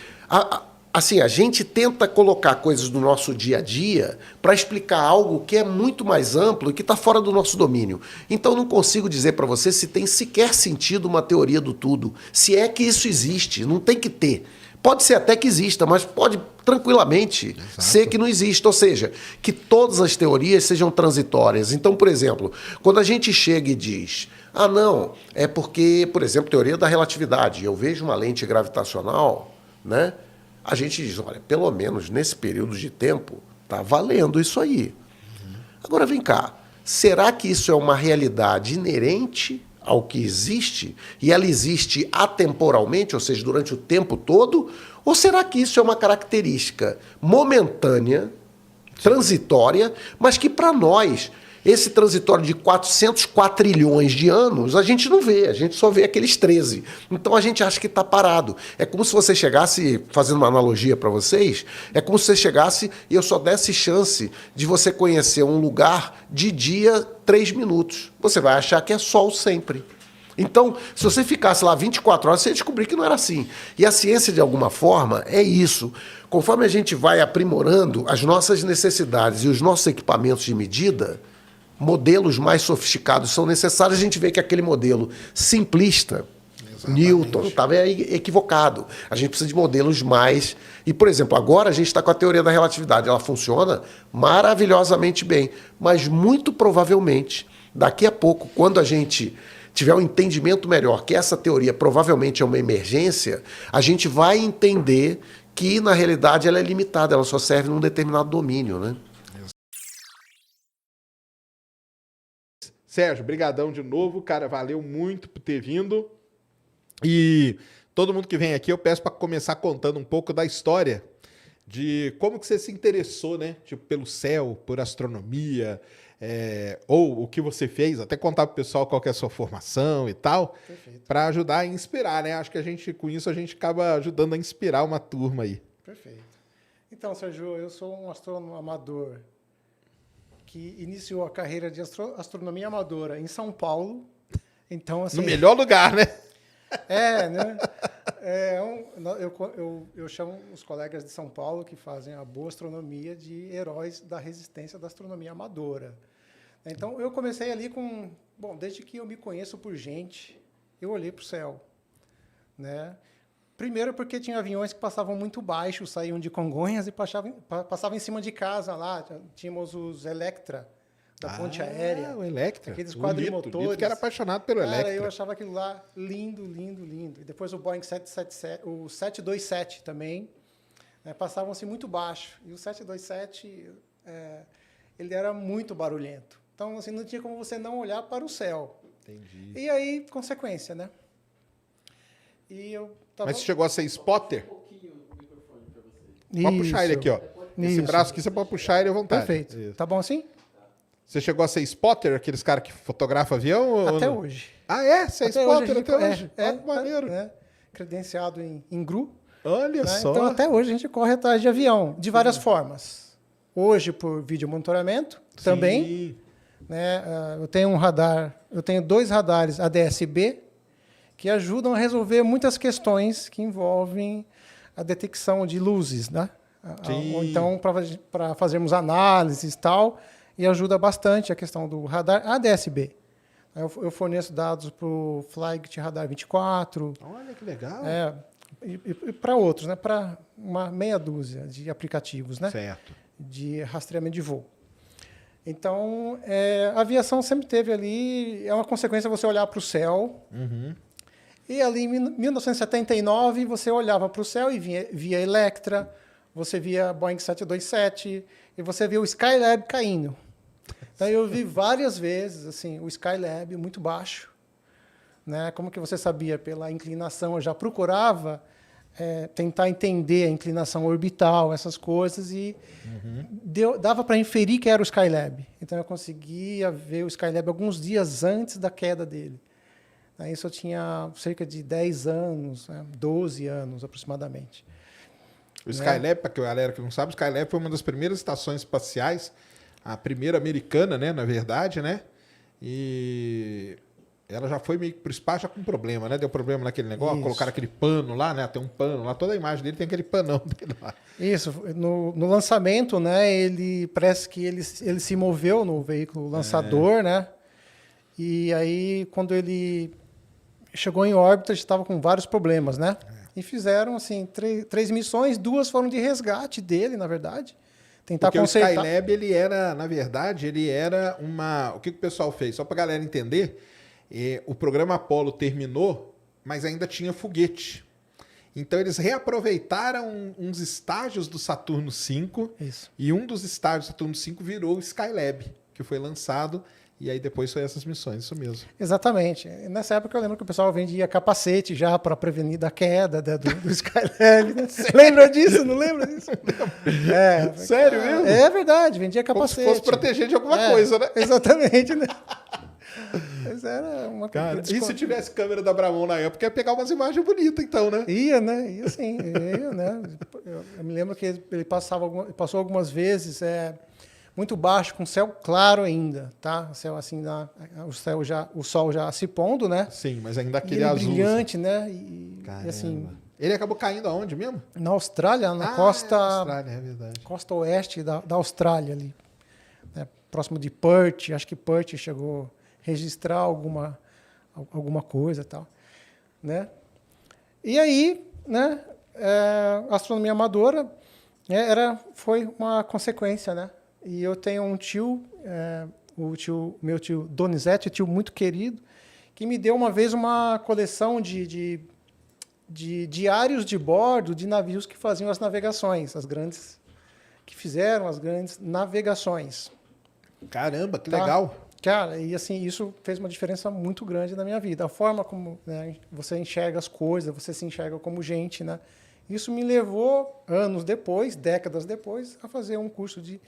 Assim, a gente tenta colocar coisas do nosso dia a dia para explicar algo que é muito mais amplo e que está fora do nosso domínio. Então, eu não consigo dizer para você se tem sequer sentido uma teoria do tudo, se é que isso existe, não tem que ter. Pode ser até que exista, mas pode tranquilamente ser que não exista. Ou seja, que todas as teorias sejam transitórias. Então, por exemplo, quando a gente chega e diz, não, é porque, por exemplo, teoria da relatividade, eu vejo uma lente gravitacional, né? A gente diz, olha, pelo menos nesse período de tempo, está valendo isso aí. Agora, vem cá, será que isso é uma realidade inerente ao que existe, e ela existe atemporalmente, ou seja, durante o tempo todo, ou será que isso é uma característica momentânea, transitória, mas que para nós, esse transitório de 400 quatrilhões de anos, a gente não vê, a gente só vê aqueles 13. Então a gente acha que está parado. É como se você chegasse, fazendo uma analogia para vocês, é como se você chegasse e eu só desse chance de você conhecer um lugar de dia 3 minutos. Você vai achar que é sol sempre. Então, se você ficasse lá 24 horas, você ia descobrir que não era assim. E a ciência, de alguma forma, é isso. Conforme a gente vai aprimorando as nossas necessidades e os nossos equipamentos de medida, modelos mais sofisticados são necessários. A gente vê que aquele modelo simplista, Newton, estava equivocado. A gente precisa de modelos mais... E, por exemplo, agora a gente está com a teoria da relatividade. Ela funciona maravilhosamente bem. Mas, muito provavelmente, daqui a pouco, quando a gente tiver um entendimento melhor que essa teoria provavelmente é uma emergência, a gente vai entender que, na realidade, ela é limitada. Ela só serve num determinado domínio, né? Sérgio, brigadão de novo, cara, valeu muito por ter vindo. E todo mundo que vem aqui, eu peço para começar contando um pouco da história de como que você se interessou, né? Tipo, pelo céu, por astronomia, ou o que você fez, até contar pro pessoal qual que é a sua formação e tal, para ajudar a inspirar, né? Acho que com isso a gente acaba ajudando a inspirar uma turma aí. Perfeito. Então, Sérgio, eu sou um astrônomo amador que iniciou a carreira de astronomia amadora em São Paulo. Então, assim, no melhor lugar, né? Né? Eu chamo os colegas de São Paulo que fazem a boa astronomia de heróis da resistência da astronomia amadora. Então, eu comecei ali desde que eu me conheço por gente, eu olhei para o céu, né? Primeiro porque tinha aviões que passavam muito baixo, saíam de Congonhas e passavam em cima de casa lá. Tínhamos os Electra, da ponte aérea. O Electra. Aqueles quadrimotores. O Lito que era apaixonado pelo Electra. Eu achava aquilo lá lindo, lindo, lindo. E depois o Boeing 777, o 727 também, passavam-se muito baixo. E o 727, ele era muito barulhento. Então, assim, não tinha como você não olhar para o céu. Entendi. E aí, consequência, né? Mas você chegou a ser spotter? Isso. Pode puxar ele aqui, ó. Esse braço aqui você pode puxar ele à vontade. Perfeito. Isso. Tá bom assim? Você chegou a ser spotter, aqueles caras que fotografam avião? Até hoje. Você é spotter até hoje? Maneiro. Credenciado em GRU. Olha só. Então, até hoje a gente corre atrás de avião, de várias formas. Hoje, por vídeo monitoramento, também. Né? Eu tenho 2 radares ADS-B, que ajudam a resolver muitas questões que envolvem a detecção de luzes, né? Ou então, para fazermos análises e tal, e ajuda bastante a questão do radar ADS-B. Eu forneço dados para o Flight Radar 24. Olha que legal. E para outros, né? Para uma meia dúzia de aplicativos, né? Certo. De rastreamento de voo. Então, a aviação sempre teve ali, é uma consequência você olhar para o céu. Uhum. E ali em 1979, você olhava para o céu e via Electra, você via Boeing 727, e você via o Skylab caindo. Então, eu vi várias vezes assim, o Skylab muito baixo. Né? Como que você sabia? Pela inclinação, eu já procurava tentar entender a inclinação orbital, essas coisas, e dava para inferir que era o Skylab. Então eu conseguia ver o Skylab alguns dias antes da queda dele. Isso eu tinha cerca de 10 anos, 12 anos aproximadamente. O Skylab, para a galera que não sabe, o Skylab foi uma das primeiras estações espaciais, a primeira americana, né, na verdade, né? E ela já foi meio que para o espaço já com problema, né? Deu problema naquele negócio, colocaram aquele pano lá, né? Tem um pano lá, toda a imagem dele tem aquele panão dele lá. Isso, no lançamento, né? Parece que ele se moveu no veículo lançador, né? E aí, quando ele chegou em órbita, estava com vários problemas, né? E fizeram, assim, 3 missões, 2 foram de resgate dele, na verdade. Tentar Porque consertar. o Skylab, ele era, na verdade, ele era uma... O que o pessoal fez? Só para a galera entender, o programa Apollo terminou, mas ainda tinha foguete. Então, eles reaproveitaram uns estágios do Saturno V. Isso. E um dos estágios do Saturno V virou o Skylab, que foi lançado. E aí depois foi essas missões, isso mesmo. Exatamente. Nessa época eu lembro que o pessoal vendia capacete já para prevenir da queda do Skylab. Né? Lembra disso? Não lembra disso? Sério mesmo? É verdade, vendia capacete. Como se fosse proteger de alguma coisa, né? Exatamente, né? Mas era uma Cara, e se tivesse câmera da Bramon na época, ia pegar umas imagens bonitas, então, né? Ia, né? Ia sim. Né? Eu me lembro que ele passou algumas vezes muito baixo, com céu claro ainda, tá? O céu assim, o sol já se pondo, né? Sim, mas ainda aquele e azul. Brilhante, assim. né? E assim, ele acabou caindo aonde mesmo? na Austrália, na costa, Austrália, é verdade. Costa oeste da Austrália ali, né? Próximo de Perth. Acho que Perth chegou a registrar alguma coisa e tal, né? E aí, né? A astronomia amadora foi uma consequência, né? E eu tenho um tio, meu tio Donizete, tio muito querido, que me deu uma vez uma coleção de diários de bordo de navios que faziam as navegações, que fizeram as grandes navegações. Caramba, que legal! Cara, e assim, isso fez uma diferença muito grande na minha vida. A forma como, né, você enxerga as coisas, você se enxerga como gente, né? Isso me levou, décadas depois, a fazer um curso de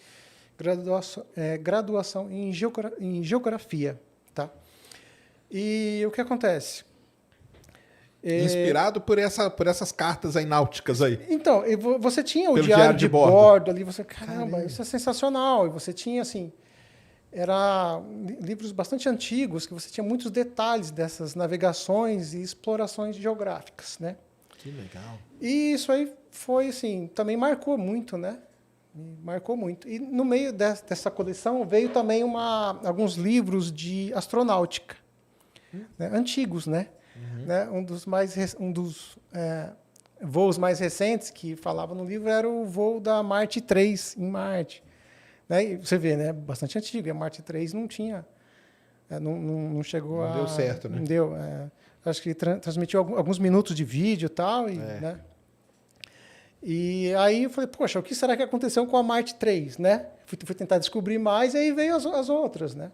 graduação em geografia, tá? E o que acontece? Inspirado por essas cartas aí náuticas aí. Então, você tinha o Pelo diário de bordo ali, caramba, isso é sensacional. E você tinha, assim, livros bastante antigos, que você tinha muitos detalhes dessas navegações e explorações geográficas, né? Que legal. E isso aí foi, assim, também marcou muito, né? Me marcou muito. E no meio dessa coleção veio também alguns livros de astronáutica, né? Antigos, né? Né? Um dos voos mais recentes que falava no livro era o voo da Marte 3 em Marte. Né? E você vê, né? Bastante antigo. E a Marte 3 não tinha, não chegou não deu certo, né? Não deu. Acho que transmitiu alguns minutos de vídeo e tal, né? E aí eu falei, poxa, o que será que aconteceu com a Marte 3, né? Fui tentar descobrir mais, e aí veio as outras, né?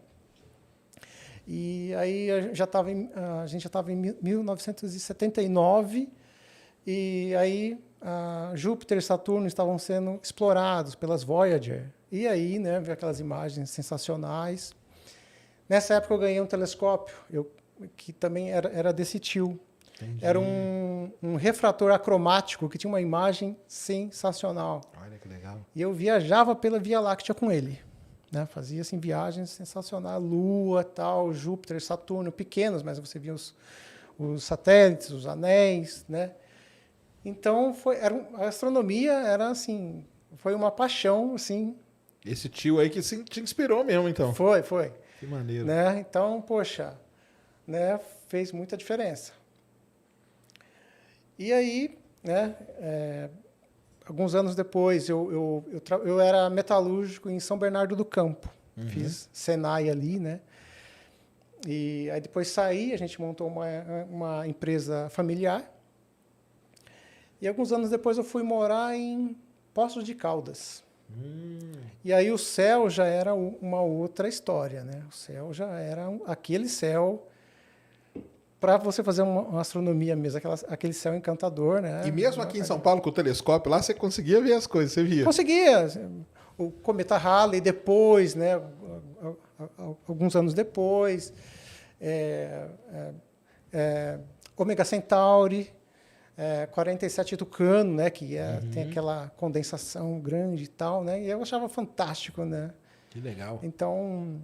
E aí a gente já estava em 1979, e aí Júpiter e Saturno estavam sendo explorados pelas Voyager. E aí, né, vi aquelas imagens sensacionais. Nessa época eu ganhei um telescópio, que também era desse tio. Entendi. Era um refrator acromático que tinha uma imagem sensacional. Olha que legal. E eu viajava pela Via Láctea com ele, né? Fazia assim, viagens sensacionais, Lua, tal, Júpiter, Saturno, pequenos, mas você via os satélites, os anéis, né? Então a astronomia era assim, foi uma paixão, assim. Esse tio aí que te inspirou mesmo, então. Foi. Que maneiro. Né? Então, poxa, né, fez muita diferença. E aí, né, alguns anos depois, eu era metalúrgico em São Bernardo do Campo. Fiz Senai ali, né? E aí depois saí, a gente montou uma empresa familiar. E alguns anos depois eu fui morar em Poços de Caldas. E aí o céu já era uma outra história, né? O céu já era aquele céu para você fazer uma astronomia mesmo, aquele céu encantador, né? E mesmo aqui em São Paulo, com o telescópio lá, você conseguia ver as coisas, você via? Conseguia. O cometa Halley depois, né? Alguns anos depois. Ômega Centauri, 47 Tucano, né? Que tem aquela condensação grande e tal, né? E eu achava fantástico, né? Que legal. Então,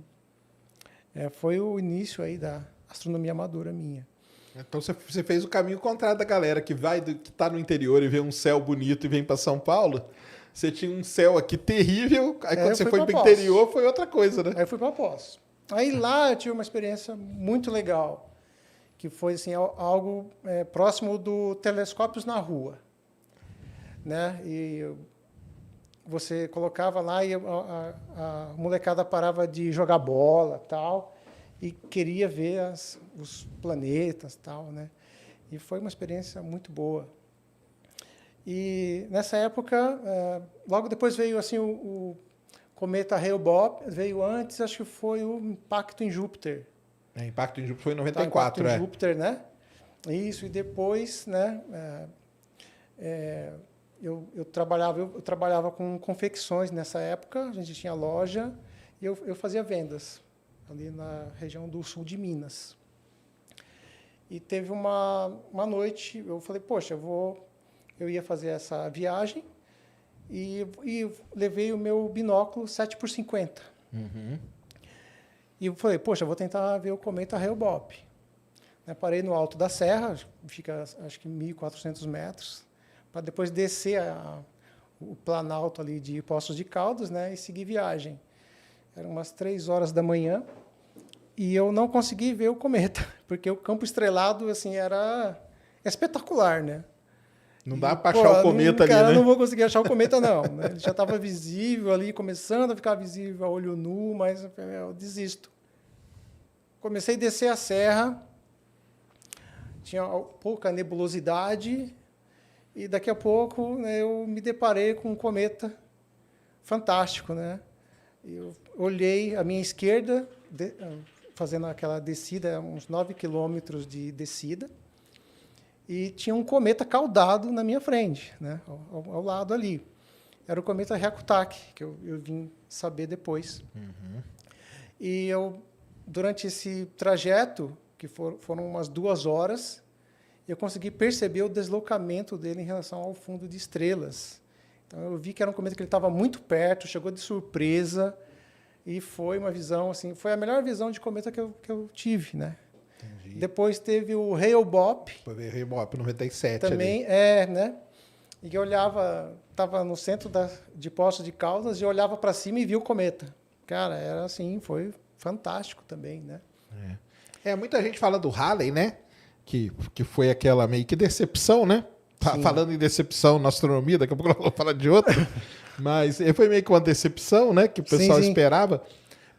foi o início aí da astronomia amadora minha. Então você fez o caminho contrário da galera que está no interior e vê um céu bonito e vem para São Paulo. Você tinha um céu aqui terrível, aí quando você foi para o interior foi outra coisa, né? Aí eu fui para Poços. Aí lá eu tive uma experiência muito legal, que foi assim, algo próximo do telescópios na rua, né? E você colocava lá e a molecada parava de jogar bola, tal, e queria ver os planetas, tal, né? E foi uma experiência muito boa. E nessa época, logo depois veio assim o cometa Hale-Bopp, veio antes, acho que foi o impacto em Júpiter. Impacto em Júpiter foi em 94, impacto em Júpiter, né? Isso, e depois, né? Eu trabalhava com confecções nessa época, a gente tinha loja e eu fazia vendas ali na região do sul de Minas. E teve uma noite, eu falei, poxa, eu ia fazer essa viagem e levei o meu binóculo 7x50. E eu falei, poxa, vou tentar ver o cometa Hale-Bopp. Parei no alto da serra, fica acho que 1.400 metros, para depois descer o planalto ali de Poços de Caldas, né, e seguir viagem. Eram umas 3 horas da manhã e eu não consegui ver o cometa, porque o campo estrelado assim, era espetacular, né? Não dá para achar o cometa ali, cara, né? Não vou conseguir achar o cometa, não. Né? Ele já estava visível ali, começando a ficar visível a olho nu, mas eu desisto. Comecei a descer a serra, tinha pouca nebulosidade, e daqui a pouco, né, eu me deparei com um cometa fantástico, né? Eu olhei à minha esquerda, fazendo aquela descida, uns 9 quilômetros de descida, e tinha um cometa caudado na minha frente, né, ao lado ali. Era o cometa Hyakutake, que eu vim saber depois. E durante esse trajeto, que foram umas 2 horas, eu consegui perceber o deslocamento dele em relação ao fundo de estrelas. Então, eu vi que era um cometa que ele estava muito perto, chegou de surpresa, e foi uma visão, assim, foi a melhor visão de cometa que eu tive, né? Entendi. Depois teve o Hale-Bopp. Foi ver Hale-Bopp 97 também, ali. né? E eu olhava, estava no centro de Poços de Caldas, e eu olhava para cima e vi o cometa. Cara, era assim, foi fantástico também, né? Muita gente fala do Halley, né? Que foi aquela meio que decepção, né? Tá falando em decepção na astronomia, daqui a pouco nós vamos falar de outra. Mas foi meio que uma decepção, né? Que o pessoal esperava.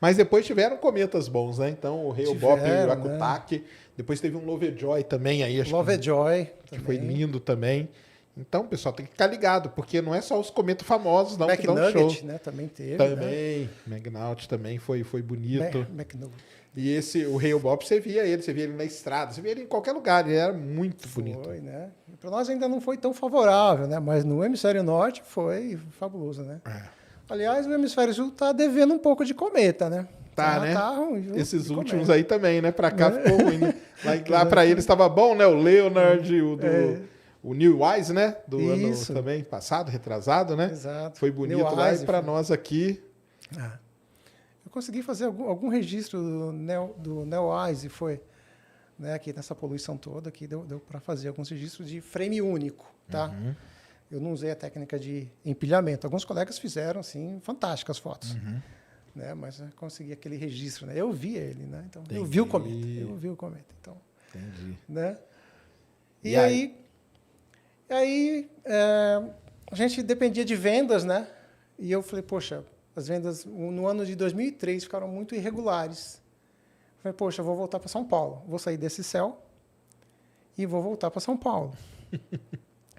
Mas depois tiveram cometas bons, né? Então, o Hale-Bopp e o Hyakutake. Né? Depois teve um Lovejoy também aí. Lovejoy. Que foi lindo também. Então, pessoal, tem que ficar ligado, porque não é só os cometas famosos, não, que dão show. Né? Também teve. Também. Né? McNaught também foi bonito. E o Hale-Bopp, você via ele na estrada, você via ele em qualquer lugar, ele era muito bonito. Foi, né? Para nós ainda não foi tão favorável, né? Mas no hemisfério norte foi fabuloso, né? Aliás, o hemisfério sul está devendo um pouco de cometa, né? Tá, né? Tá ruim, esses últimos aí também, né? Para cá ficou ruim. Né? Lá para eles estava bom, né? O Leonard, o Neil Wise, né? Do ano também passado, retrasado, né? Exato. Foi bonito Neil lá Wise, e para nós aqui... Eu consegui fazer algum registro do Neil Wise, foi, né, aqui nessa poluição toda, aqui deu para fazer alguns registros de frame único, tá? Eu não usei a técnica de empilhamento. Alguns colegas fizeram, assim, fantásticas fotos, né? Mas eu consegui aquele registro, né? Eu vi ele, né? Então, eu vi o cometa, então, né? E aí a gente dependia de vendas, né? E eu falei, poxa, as vendas no ano de 2003 ficaram muito irregulares. Eu falei, poxa, eu vou voltar para São Paulo. Vou sair desse céu e vou voltar para São Paulo.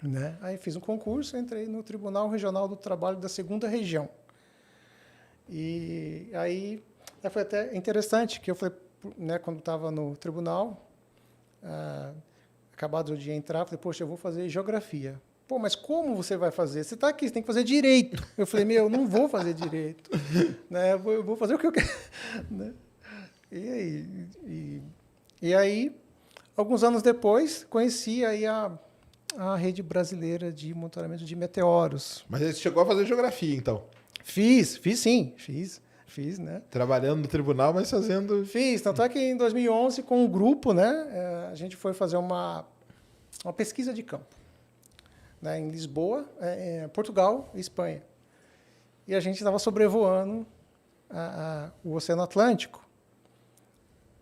Né? Aí fiz um concurso, entrei no Tribunal Regional do Trabalho da 2ª Região. E aí foi até interessante, que eu falei, né, quando estava no tribunal, acabado de entrar, falei, poxa, eu vou fazer geografia. Pô, mas como você vai fazer? Você está aqui, você tem que fazer direito. Eu falei, eu não vou fazer direito. Né? Eu vou fazer o que eu quero. Né? E aí, alguns anos depois, conheci aí a Rede Brasileira de Monitoramento de Meteoros. Mas você chegou a fazer geografia, então? Fiz, né? Trabalhando no tribunal, mas fazendo... Fiz, tanto é que em 2011, com um grupo, né, a gente foi fazer uma pesquisa de campo, né, em Lisboa, Portugal e Espanha. E a gente estava sobrevoando o Oceano Atlântico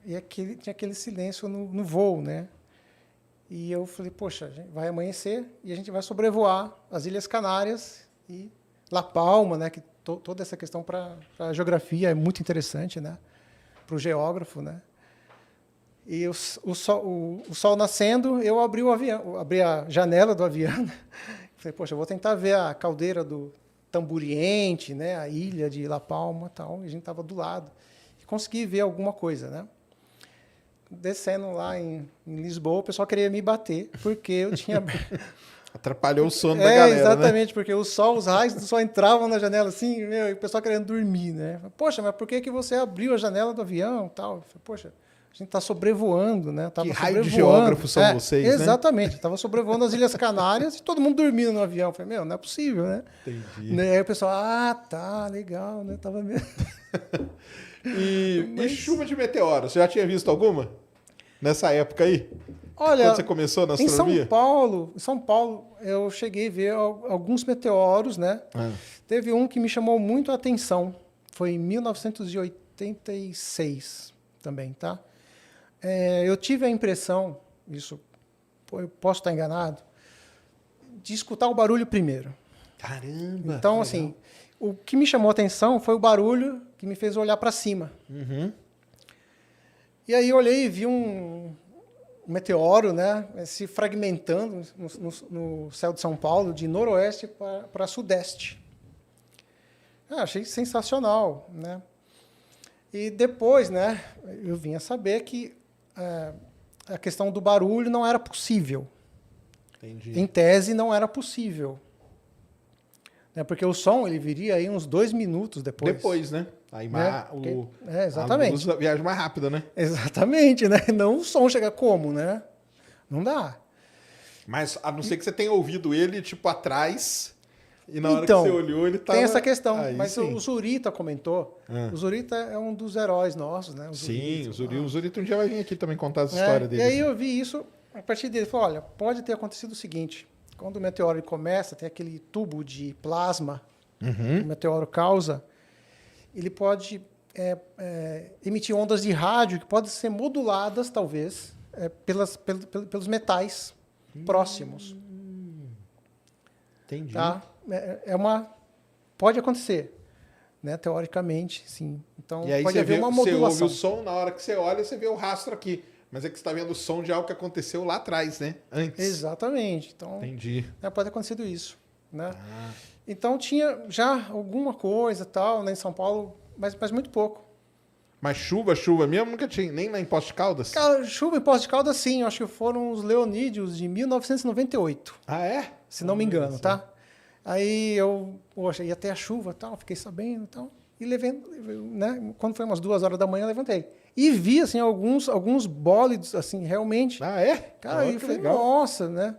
e tinha aquele silêncio no voo, né? E eu falei, poxa, vai amanhecer e a gente vai sobrevoar as Ilhas Canárias e La Palma, né, que toda essa questão para a geografia é muito interessante, né, para o geógrafo, né. E o sol nascendo, eu abri o avião, abri a janela do avião, né? Falei, poxa, eu vou tentar ver a caldeira do Tamburiente, né, a ilha de La Palma, tal. E a gente estava do lado e consegui ver alguma coisa, né. Descendo lá em Lisboa, o pessoal queria me bater porque eu tinha atrapalhou o sono da galera, exatamente, né? porque os raios do sol entravam na janela assim, e o pessoal querendo dormir, né? Poxa, mas por que você abriu a janela do avião, tal? Poxa, a gente está sobrevoando, né? Que raio de geógrafos são vocês, né? Exatamente, estava sobrevoando as Ilhas Canárias e todo mundo dormindo no avião. Falei, não é possível, né? Entendi. Né? Aí o pessoal, tá, legal, né? Tava mesmo. E chuva de meteoros, você já tinha visto alguma? Nessa época aí? Olha, quando você começou na astronomia? Em São Paulo, eu cheguei a ver alguns meteoros, né? Teve um que me chamou muito a atenção. Foi em 1986 também, tá? Eu tive a impressão, isso eu posso estar enganado, de escutar o barulho primeiro. Caramba! Então, assim, o que me chamou a atenção foi o barulho que me fez olhar para cima. Uhum. E aí eu olhei e vi um meteoro, né, se fragmentando no céu de São Paulo, de noroeste para sudeste. Achei sensacional, né? E depois, né, eu vim a saber que a questão do barulho não era possível. Entendi. Em tese, não era possível. Né, porque o som ele viria aí uns 2 minutos depois. Depois, né? Aí exatamente. A luz viaja mais rápido, né? Exatamente, né? Não o som chega como, né? Não dá. Mas a não ser que você tenha ouvido ele, tipo, atrás, e na hora Então, que você olhou, ele tava... Tem essa questão, Aí, mas sim. o Zurita comentou. O Zurita é um dos heróis nossos, né? Sim, o Zurita um dia vai vir aqui também contar essa história dele. E aí eu vi isso, a partir dele, falou, olha, pode ter acontecido o seguinte, quando o meteoro começa, tem aquele tubo de plasma que o meteoro causa, ele pode emitir ondas de rádio que podem ser moduladas, talvez, pelos metais próximos. Entendi. Tá? Pode acontecer, né? Teoricamente, sim. Então, E aí pode haver uma você ouve modulação. o som, na hora que você olha, você vê o rastro aqui. Mas é que você está vendo o som de algo que aconteceu lá atrás, né? Antes. Exatamente. Então, Entendi. pode ter acontecido isso. Né? Então, tinha já alguma coisa tal, né, em São Paulo, mas muito pouco. Mas chuva mesmo nunca tinha, nem na Poços de Caldas? Cara, chuva em Poços de Caldas, sim. Eu acho que foram os Leonídeos de 1998. Ah, é? Se não me engano, tá? Aí poxa, ia ter a chuva tal, fiquei sabendo e tal. E levei, né? Quando foi umas 2 horas da manhã, eu levantei. E vi, assim, alguns bólidos, assim, realmente. Ah, é? Cara, aí eu falei, nossa, né?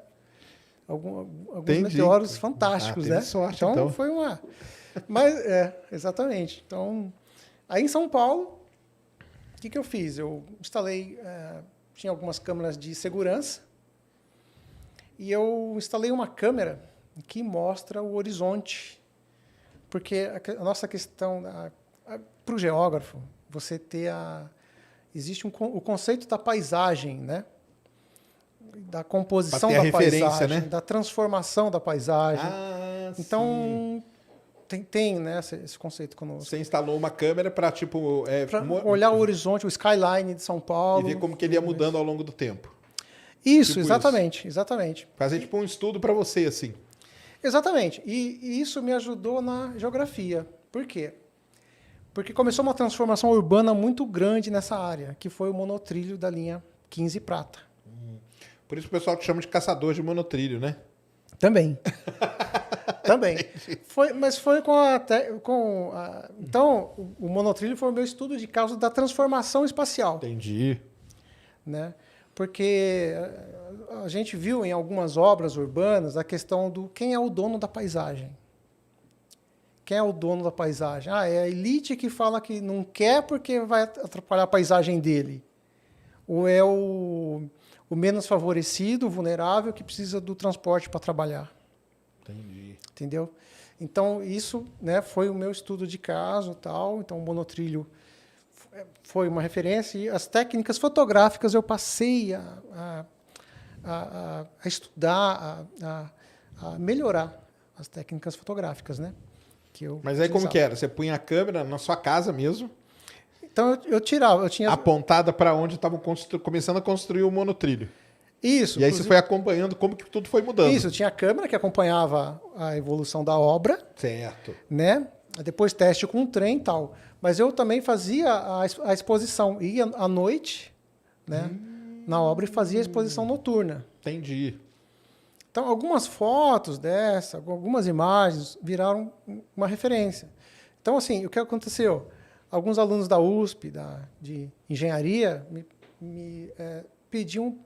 Alguns meteoros fantásticos, teve né? sorte, então. Foi uma... Mas, exatamente. Então, aí em São Paulo, o que eu fiz? Eu instalei, tinha algumas câmeras de segurança, e eu instalei uma câmera que mostra o horizonte. Porque a nossa questão, para o geógrafo, você ter existe o conceito da paisagem, né? Da composição da paisagem, né? Da transformação da paisagem. Então, tem né, esse conceito conosco. Você instalou uma câmera para, tipo... Pra olhar o horizonte, o skyline de São Paulo. E ver como que ele ia mudando ao longo do tempo. Isso, tipo exatamente. Fazer tipo um estudo para você, assim. Exatamente. E isso me ajudou na geografia. Por quê? Porque começou uma transformação urbana muito grande nessa área, que foi o monotrilho da linha 15 Prata. Por isso o pessoal te chama de caçador de monotrilho, né? Também. Também. Mas foi então, o monotrilho foi o meu estudo de causa da transformação espacial. Entendi. Né? Porque a gente viu em algumas obras urbanas a questão do quem é o dono da paisagem. Quem é o dono da paisagem? É a elite que fala que não quer porque vai atrapalhar a paisagem dele. Ou é o menos favorecido, o vulnerável, que precisa do transporte para trabalhar. Entendi. Entendeu? Então, isso, né, foi o meu estudo de caso. Tal. Então, o monotrilho foi uma referência. E as técnicas fotográficas eu passei a estudar, a melhorar as técnicas fotográficas, né? Mas aí como que era? Você punha a câmera na sua casa mesmo? Então eu tirava, eu tinha apontada para onde estavam começando a construir o monotrilho. Isso. E aí você foi acompanhando como que tudo foi mudando. Isso, tinha a câmera que acompanhava a evolução da obra. Certo. Né? Depois teste com o trem e tal. Mas eu também fazia a exposição. Ia à noite, né, na obra e fazia a exposição noturna. Entendi. Então, algumas fotos dessa, algumas imagens viraram uma referência. Então, assim, o que aconteceu? Alguns alunos da USP, de engenharia, me pediam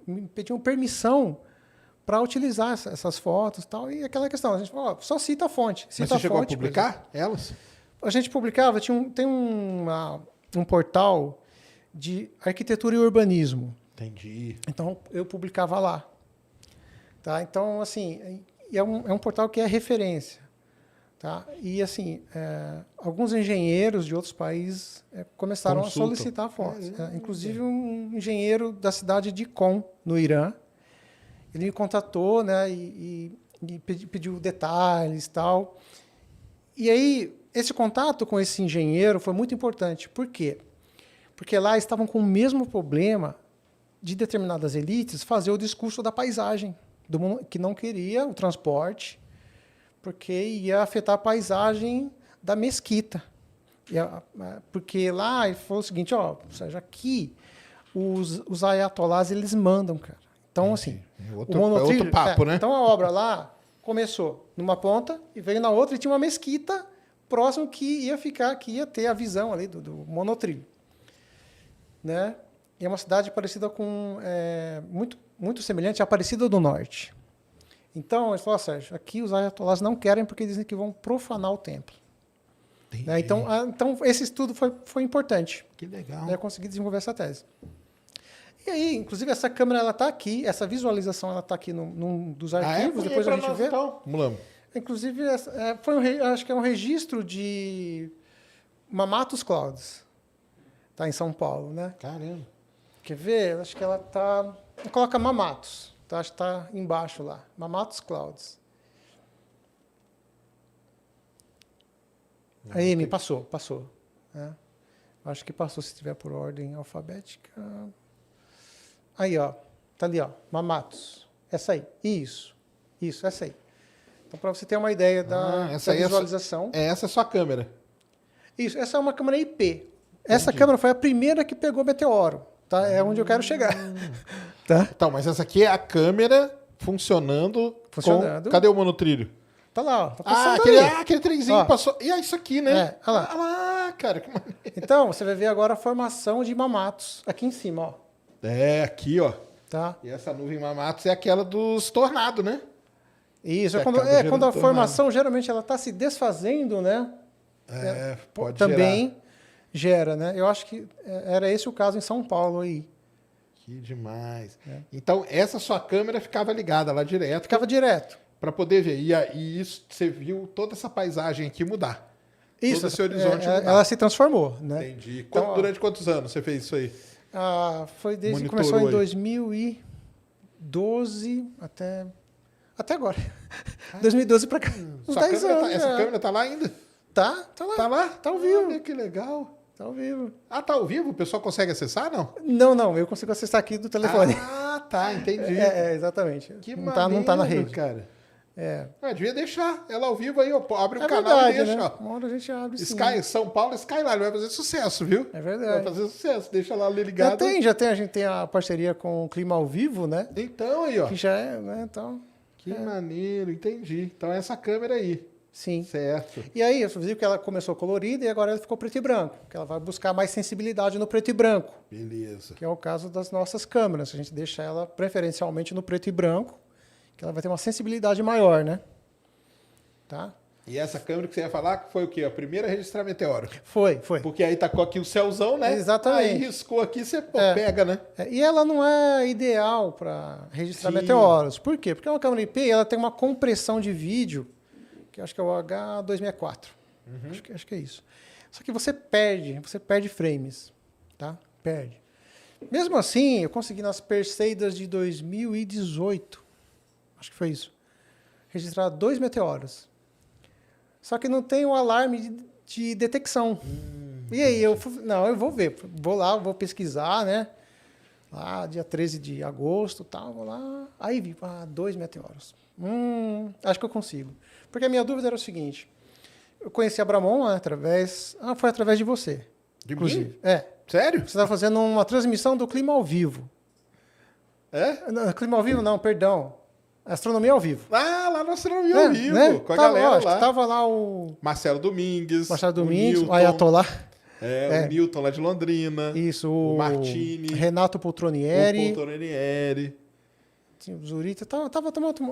permissão para utilizar essas fotos e tal. E aquela questão, a gente falou, só cita a fonte. Mas você chegou a publicar elas? A gente publicava, tem um portal de arquitetura e urbanismo. Entendi. Então, eu publicava lá. Tá? Então, assim, é um portal que é referência. Tá? E, assim, alguns engenheiros de outros países começaram a solicitar fotos. Inclusive, um engenheiro da cidade de Qom, no Irã, ele me contatou, né, e pediu detalhes e tal. E aí, esse contato com esse engenheiro foi muito importante. Por quê? Porque lá estavam com o mesmo problema de determinadas elites fazer o discurso da paisagem, que não queria o transporte, porque ia afetar a paisagem da mesquita. Porque lá ele falou o seguinte, ou seja, aqui os ayatolás, eles mandam, cara. Então, assim, o monotrilho, outro papo, né? Então a obra lá começou numa ponta e veio na outra e tinha uma mesquita próximo que ia ter a visão ali do monotrilho. Né? E é uma cidade parecida com... muito, muito semelhante à Aparecida do Norte. Então, eles falaram, Sérgio, aqui os ayatolás não querem porque dizem que vão profanar o templo. Né? Então, esse estudo foi importante. Que legal. Eu consegui desenvolver essa tese. E aí, inclusive, essa câmera está aqui, essa visualização ela está aqui num dos arquivos, depois a gente vê. Então. Vamos lá. Inclusive, acho que é um registro de Mamatus Clouds. Está em São Paulo, né? Caramba. Quer ver? Acho que ela está... Coloca Mamatus. Tá? Acho que está embaixo lá. Mamatus Clouds. Aí, me passou. Né? Acho que passou se estiver por ordem alfabética. Aí, ó. Tá ali, ó. Mamatus. Essa aí. Isso, essa aí. Então, para você ter uma ideia da visualização. Essa é a sua câmera. Isso, essa é uma câmera IP. Essa câmera foi a primeira que pegou meteoro. Tá? É onde eu quero chegar. Tá? Então, mas essa aqui é a câmera funcionando. Cadê o monotrilho? Tá lá, ó. Tá passando aquele trenzinho passou. E é isso aqui, né? Olha lá. Olha lá, cara. Que maneiro. Então, você vai ver agora a formação de Mamatus aqui em cima, ó. Aqui, ó. Tá? E essa nuvem Mamatus é aquela dos tornados, né? Isso, quando a formação geralmente ela está se desfazendo, né? Pode também gera, né? Eu acho que era esse o caso em São Paulo aí. Que demais. Então, essa sua câmera ficava ligada lá direto. Ficava direto. Para poder ver. E isso, você viu toda essa paisagem aqui mudar. Isso, todo esse horizonte mudar. Ela se transformou, né? Entendi. Durante quantos anos você fez isso aí? Foi desde que começou em 2012 até agora. 2012 para cá. Uns 10 anos. Essa câmera tá lá ainda? Tá lá. Tá lá? Tá ao vivo. Olha, que legal. Tá ao vivo. Tá ao vivo? O pessoal consegue acessar, não? Não. Eu consigo acessar aqui do telefone. Tá. Entendi. Exatamente. Que não tá na rede. cara. Devia deixar ela ao vivo aí, ó, abre o É canal verdade, e deixa, né? ó. Uma hora a gente abre sim. Sky, São Paulo, Skyline, vai fazer sucesso, viu? É verdade. Vai fazer sucesso, deixa lá ligado. A gente tem a parceria com o Clima ao Vivo, né? Então aí, ó. Que já é, né? Então, Que maneiro, entendi. Então é essa câmera aí. sim. Certo. E aí, você viu que ela começou colorida e agora ela ficou preto e branco. Que ela vai buscar mais sensibilidade no preto e branco. Beleza. Que é o caso das nossas câmeras. A gente deixa ela preferencialmente no preto e branco, que ela vai ter uma sensibilidade maior, né? Tá? E essa câmera que você ia falar que foi o quê? A primeira a registrar meteoro. Foi. Porque aí tacou aqui o céuzão, né? Exatamente. Aí riscou aqui, você É. pega, né? E ela não é ideal para registrar Sim. meteoros. Por quê? Porque uma câmera IP ela tem uma compressão de vídeo, que eu acho que é o H264. Acho que é isso. Só que você perde frames, tá? Perde. Mesmo assim, eu consegui nas Perseidas de 2018, acho que foi isso, registrar 2 meteoros. Só que não tem o alarme de detecção. E aí, eu vou ver. Vou lá, vou pesquisar, né? Lá, dia 13 de agosto, tal, vou lá. Aí vi, 2 meteoros. Acho que eu consigo. Porque a minha dúvida era o seguinte. Eu conheci a Bramon foi através de você. De inclusive. mim? É. Sério? Você estava fazendo uma transmissão do Clima ao Vivo. É? Não, Clima ao Vivo não, perdão. Astronomia ao Vivo. Ah, lá no Astronomia ao vivo, né? com a galera lá. Tava lá o Marcelo Domingues. Machado Domingos, o Newton, Ayatollah. o Newton lá de Londrina. Isso, o Martini. Renato Poltronieri. O Poltronieri. O Zurita tava tomando.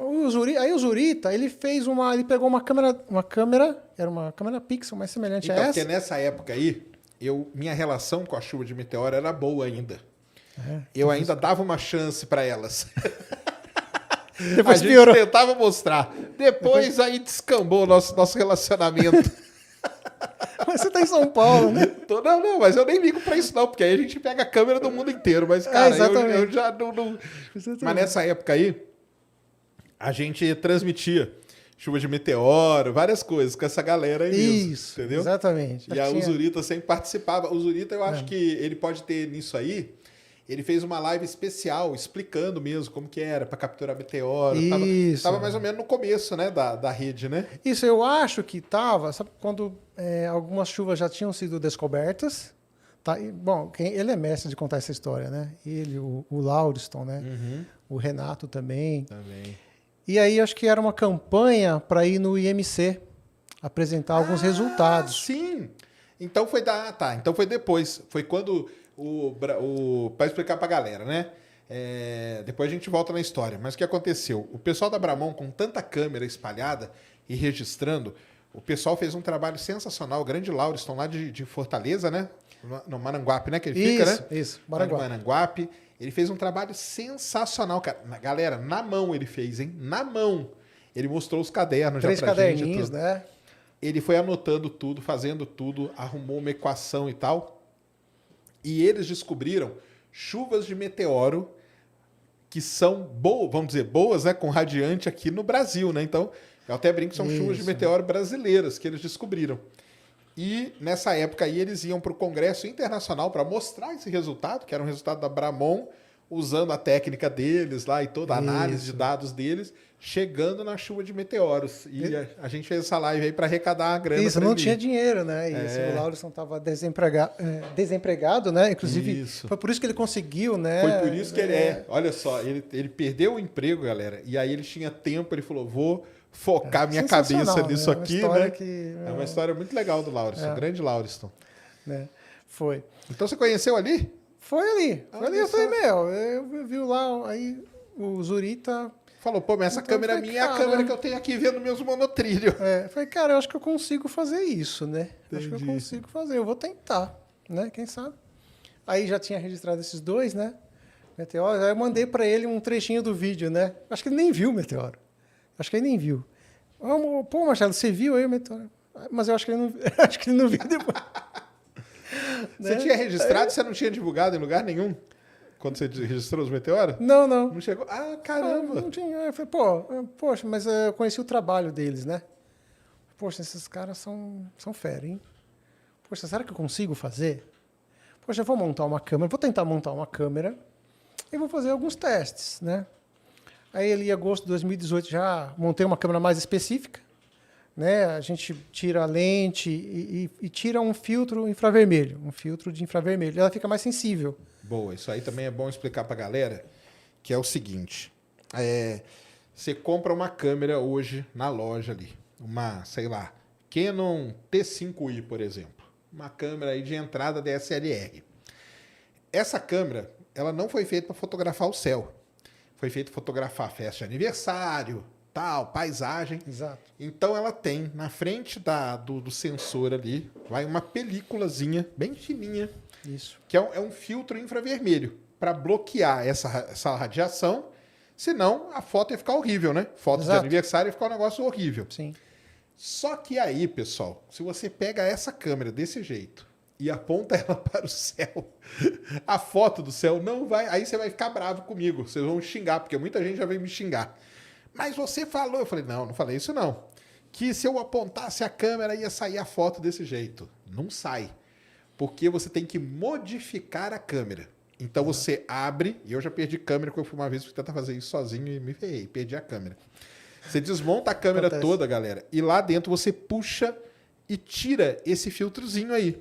Aí o Zurita, ele pegou uma câmera, era uma câmera pixel mais semelhante Então, a porque essa. nessa época aí, minha relação com a chuva de meteoro era boa ainda. Eu ainda dava uma chance para elas. Depois a gente piorou. tentava mostrar. Depois aí descambou o nosso relacionamento. Mas você tá em São Paulo, né? Não, mas eu nem ligo pra isso não, porque aí a gente pega a câmera do mundo inteiro. Mas, cara, eu já não... Mas nessa época aí, a gente transmitia chuva de meteoro, várias coisas com essa galera aí mesmo, Isso, entendeu? exatamente. E aí o Zurita sempre participava. O Zurita, eu acho que ele pode ter nisso aí. Ele fez uma live especial explicando mesmo como que era para capturar meteoro. Isso. Tava mais ou menos no começo, né, da rede, né? Isso, eu acho que tava, sabe, quando algumas chuvas já tinham sido descobertas. Tá? Bom, ele é mestre de contar essa história, né? Ele, o Lauriston, né? O Renato também. E aí acho que era uma campanha para ir no IMC apresentar alguns resultados. Sim. Então foi então foi depois. Foi quando para explicar para a galera, né? Depois a gente volta na história. Mas o que aconteceu? O pessoal da Bramon, com tanta câmera espalhada e registrando, o pessoal fez um trabalho sensacional. O grande Lauriston lá de Fortaleza, né? No Maranguape, né? Que ele fica, né? Isso, Maranguape. Ele fez um trabalho sensacional, cara. Galera, na mão ele fez, hein? Na mão. Ele mostrou os cadernos 3 já pra gente. caderninhos, né? Ele foi anotando tudo, fazendo tudo, arrumou uma equação e tal. E eles descobriram chuvas de meteoro que são boas, vamos dizer, boas, né? Com radiante aqui no Brasil, né? Então, eu até brinco que são chuvas de meteoro brasileiras que eles descobriram. E nessa época aí eles iam para o Congresso Internacional para mostrar esse resultado, que era um resultado da Bramon, usando a técnica deles lá e toda a análise de dados deles, chegando na chuva de meteoros. E a gente fez essa live aí para arrecadar a grana. Isso, não tinha dinheiro, né? E o Lauriston estava desempregado, né? Inclusive, foi por isso que ele conseguiu, né? Foi por isso que olha só, ele perdeu o emprego, galera, e aí ele tinha tempo, ele falou, vou focar minha cabeça nisso aqui, né? É uma história muito legal do Lauriston, grande Lauriston. Né? Foi. Então você conheceu ali? Foi ali. Eu falei, eu vi lá, aí o Zurita... Falou, pô, mas essa câmera minha é a câmera que eu tenho aqui vendo meus monotrilhos. Falei, cara, eu acho que eu consigo fazer isso, né? Acho que eu consigo fazer, eu vou tentar, né? Quem sabe? Aí já tinha registrado esses 2, né? Meteoro, aí eu mandei para ele um trechinho do vídeo, né? Acho que ele nem viu o meteoro. Acho que ele nem viu. Pô, Marcelo, você viu aí o meteoro? Mas eu acho que ele não, acho que ele não viu depois. Você tinha registrado, você não tinha divulgado em lugar nenhum? Quando você registrou os meteoros? Não. Não chegou? Ah, caramba! Não tinha. Eu falei, poxa, mas eu conheci o trabalho deles, né? Poxa, esses caras são fera, hein? Poxa, será que eu consigo fazer? Poxa, eu vou montar uma câmera, vou tentar montar uma câmera e vou fazer alguns testes, né? Aí ali em agosto de 2018 já montei uma câmera mais específica, né? A gente tira a lente e tira um filtro infravermelho, um filtro de infravermelho. Ela fica mais sensível. Boa, isso aí também é bom explicar para a galera, que é o seguinte, você compra uma câmera hoje na loja ali, uma, sei lá, Canon T5i, por exemplo, uma câmera aí de entrada DSLR. Essa câmera, ela não foi feita para fotografar o céu, foi feita para fotografar festa de aniversário, tal, paisagem. Exato. Então ela tem, na frente do sensor ali, vai uma películazinha bem fininha, Isso. que é um filtro infravermelho para bloquear essa radiação, senão a foto ia ficar horrível, né? Foto de Exato. aniversário ia ficar um negócio horrível. Sim. Só que aí, pessoal, se você pega essa câmera desse jeito e aponta ela para o céu, a foto do céu não vai... Aí você vai ficar bravo comigo, vocês vão xingar, porque muita gente já veio me xingar. Mas você falou... Eu falei, não falei isso não. Que se eu apontasse a câmera ia sair a foto desse jeito. Não sai. Porque você tem que modificar a câmera. Então você abre, e eu já perdi câmera, porque eu fui uma vez tentar fazer isso sozinho e me ferrei, perdi a câmera. Você desmonta a câmera Acontece. toda, galera, e lá dentro você puxa e tira esse filtrozinho aí.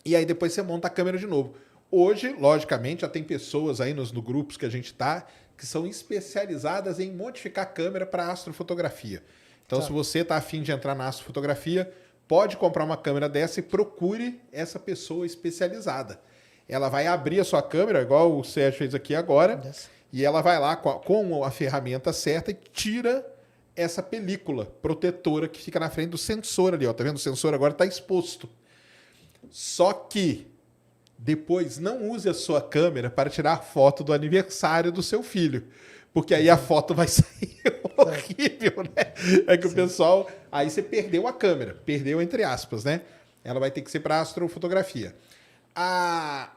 E aí depois você monta a câmera de novo. Hoje, logicamente, já tem pessoas aí nos grupos que a gente tá que são especializadas em modificar a câmera para astrofotografia. Então, Tá. se você está afim de entrar na astrofotografia, pode comprar uma câmera dessa e procure essa pessoa especializada. Ela vai abrir a sua câmera, igual o Sérgio fez aqui agora, Yes. e ela vai lá com a ferramenta certa e tira essa película protetora que fica na frente do sensor ali. Ó. Tá vendo? O sensor agora está exposto. Só que depois não use a sua câmera para tirar foto do aniversário do seu filho. Porque aí a foto vai sair horrível, né? É que o pessoal... Aí você perdeu a câmera. Perdeu entre aspas, né? Ela vai ter que ser para astrofotografia. A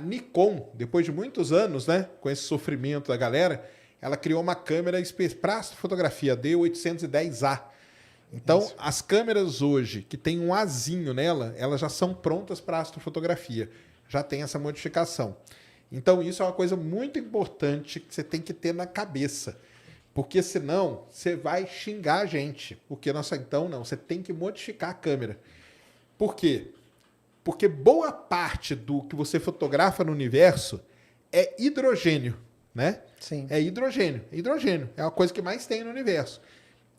Nikon, depois de muitos anos, né? Com esse sofrimento da galera, ela criou uma câmera para astrofotografia, a D810A. Então, Isso. as câmeras hoje, que tem um Azinho nela, elas já são prontas para astrofotografia. Já tem essa modificação. Então, isso é uma coisa muito importante que você tem que ter na cabeça. Porque senão, você vai xingar a gente. Porque, nossa, então não, você tem que modificar a câmera. Por quê? Porque boa parte do que você fotografa no universo é hidrogênio, né? Sim. É hidrogênio. Hidrogênio é a coisa que mais tem no universo.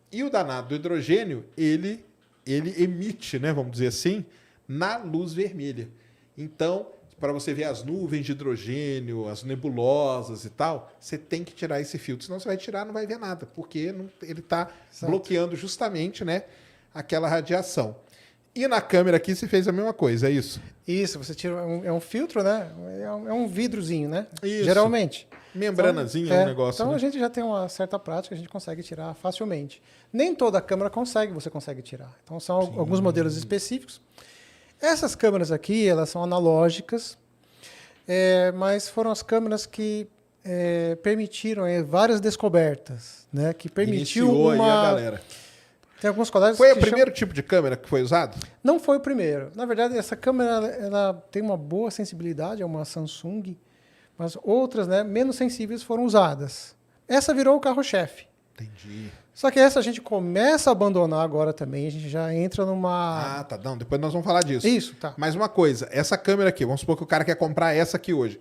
E o danado do hidrogênio, ele emite, né, vamos dizer assim, na luz vermelha. Então, para você ver as nuvens de hidrogênio, as nebulosas e tal, você tem que tirar esse filtro. Senão você vai tirar, não vai ver nada, porque ele está bloqueando justamente, né, aquela radiação. E na câmera aqui você fez a mesma coisa, é isso? Isso, você tira... É um filtro, né? É um vidrozinho, né? Isso. Geralmente. Membranazinha, Então, um negócio. Então né? a gente já tem uma certa prática, a gente consegue tirar facilmente. Nem toda câmera você consegue tirar. Então são alguns modelos específicos. Essas câmeras aqui, elas são analógicas, mas foram as câmeras que permitiram várias descobertas, né? Que permitiu Iniciou aí a uma... galera. Tem alguns colegas Foi o que primeiro tipo de câmera que foi usado? Não foi o primeiro. Na verdade, essa câmera ela tem uma boa sensibilidade, é uma Samsung, mas outras, né, menos sensíveis foram usadas. Essa virou o carro-chefe. Entendi. Só que essa a gente começa a abandonar agora também, a gente já entra numa... Ah, tá. Não, depois nós vamos falar disso. Isso, tá. Mas uma coisa, essa câmera aqui, vamos supor que o cara quer comprar essa aqui hoje.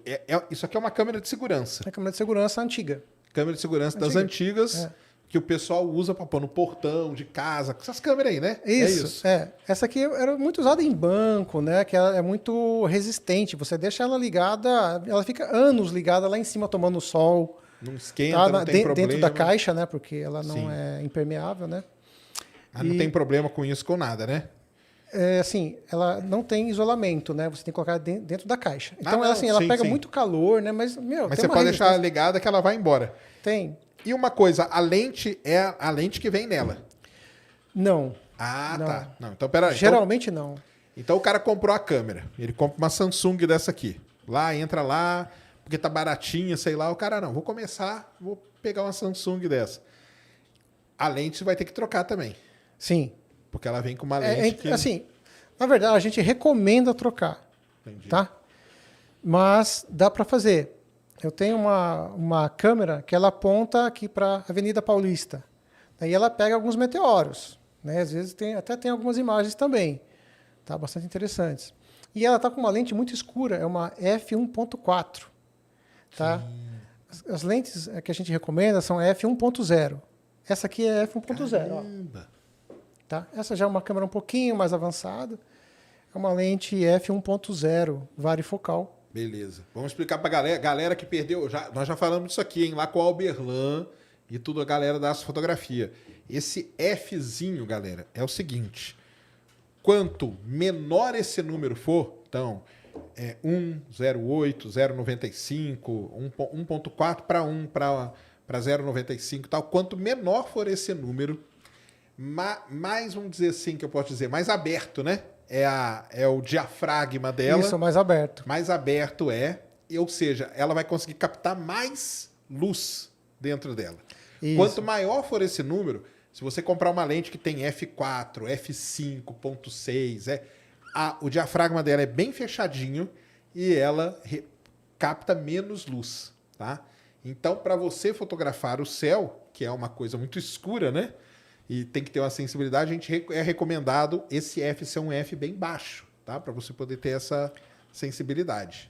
Isso aqui é uma câmera de segurança. É a câmera de segurança antiga. Câmera de segurança das antigas, que o pessoal usa para pôr no portão de casa. Essas câmeras aí, né? Isso. Essa aqui era muito usada em banco, né? Que ela é muito resistente. Você deixa ela ligada, ela fica anos ligada lá em cima tomando sol. Não esquenta, não tem problema. Dentro da caixa, né? Porque ela não Sim. é impermeável, né? Mas não tem problema com isso, com nada, né? Assim, ela não tem isolamento, né? Você tem que colocar dentro da caixa. Então, não, ela sim, pega sim. muito calor, né? Mas Mas tem você uma pode deixar resistência. ligada que ela vai embora. Tem. E uma coisa, a lente é a lente que vem nela. Não. Ah, Não. tá. Não, então, peraí. Geralmente não. Então o cara comprou a câmera. Ele compra uma Samsung dessa aqui. Lá, entra lá, porque tá baratinha, sei lá. O cara, não, vou pegar uma Samsung dessa. A lente você vai ter que trocar também. Sim. Porque ela vem com uma lente que... Assim, na verdade, a gente recomenda trocar. Entendi. Tá? Mas dá para fazer. Eu tenho uma câmera que ela aponta aqui para a Avenida Paulista. Daí ela pega alguns meteoros, né? Às vezes até tem algumas imagens também, tá? Bastante interessantes. E ela está com uma lente muito escura, é uma f1.4, tá? As lentes que a gente recomenda são f1.0. Essa aqui é f1.0. Tá? Essa já é uma câmera um pouquinho mais avançada. É uma lente f1.0 varifocal. Beleza. Vamos explicar pra galera que perdeu. Nós já falamos disso aqui, hein? Lá com o Alberlan e tudo, a galera da fotografia. Esse Fzinho, galera, é o seguinte. Quanto menor esse número for, então, 1,08, 0,95, 1,4 para 1 para 0,95 e tal. Quanto menor for esse número, mais, vamos dizer assim, que eu posso dizer, mais aberto, né? É o diafragma dela. Isso, mais aberto. Mais aberto ou seja, ela vai conseguir captar mais luz dentro dela. Isso. Quanto maior for esse número, se você comprar uma lente que tem f4, f5.6, o diafragma dela é bem fechadinho e ela capta menos luz, tá? Então, para você fotografar o céu, que é uma coisa muito escura, né? E tem que ter uma sensibilidade, é recomendado esse F ser um F bem baixo, tá? Para você poder ter essa sensibilidade.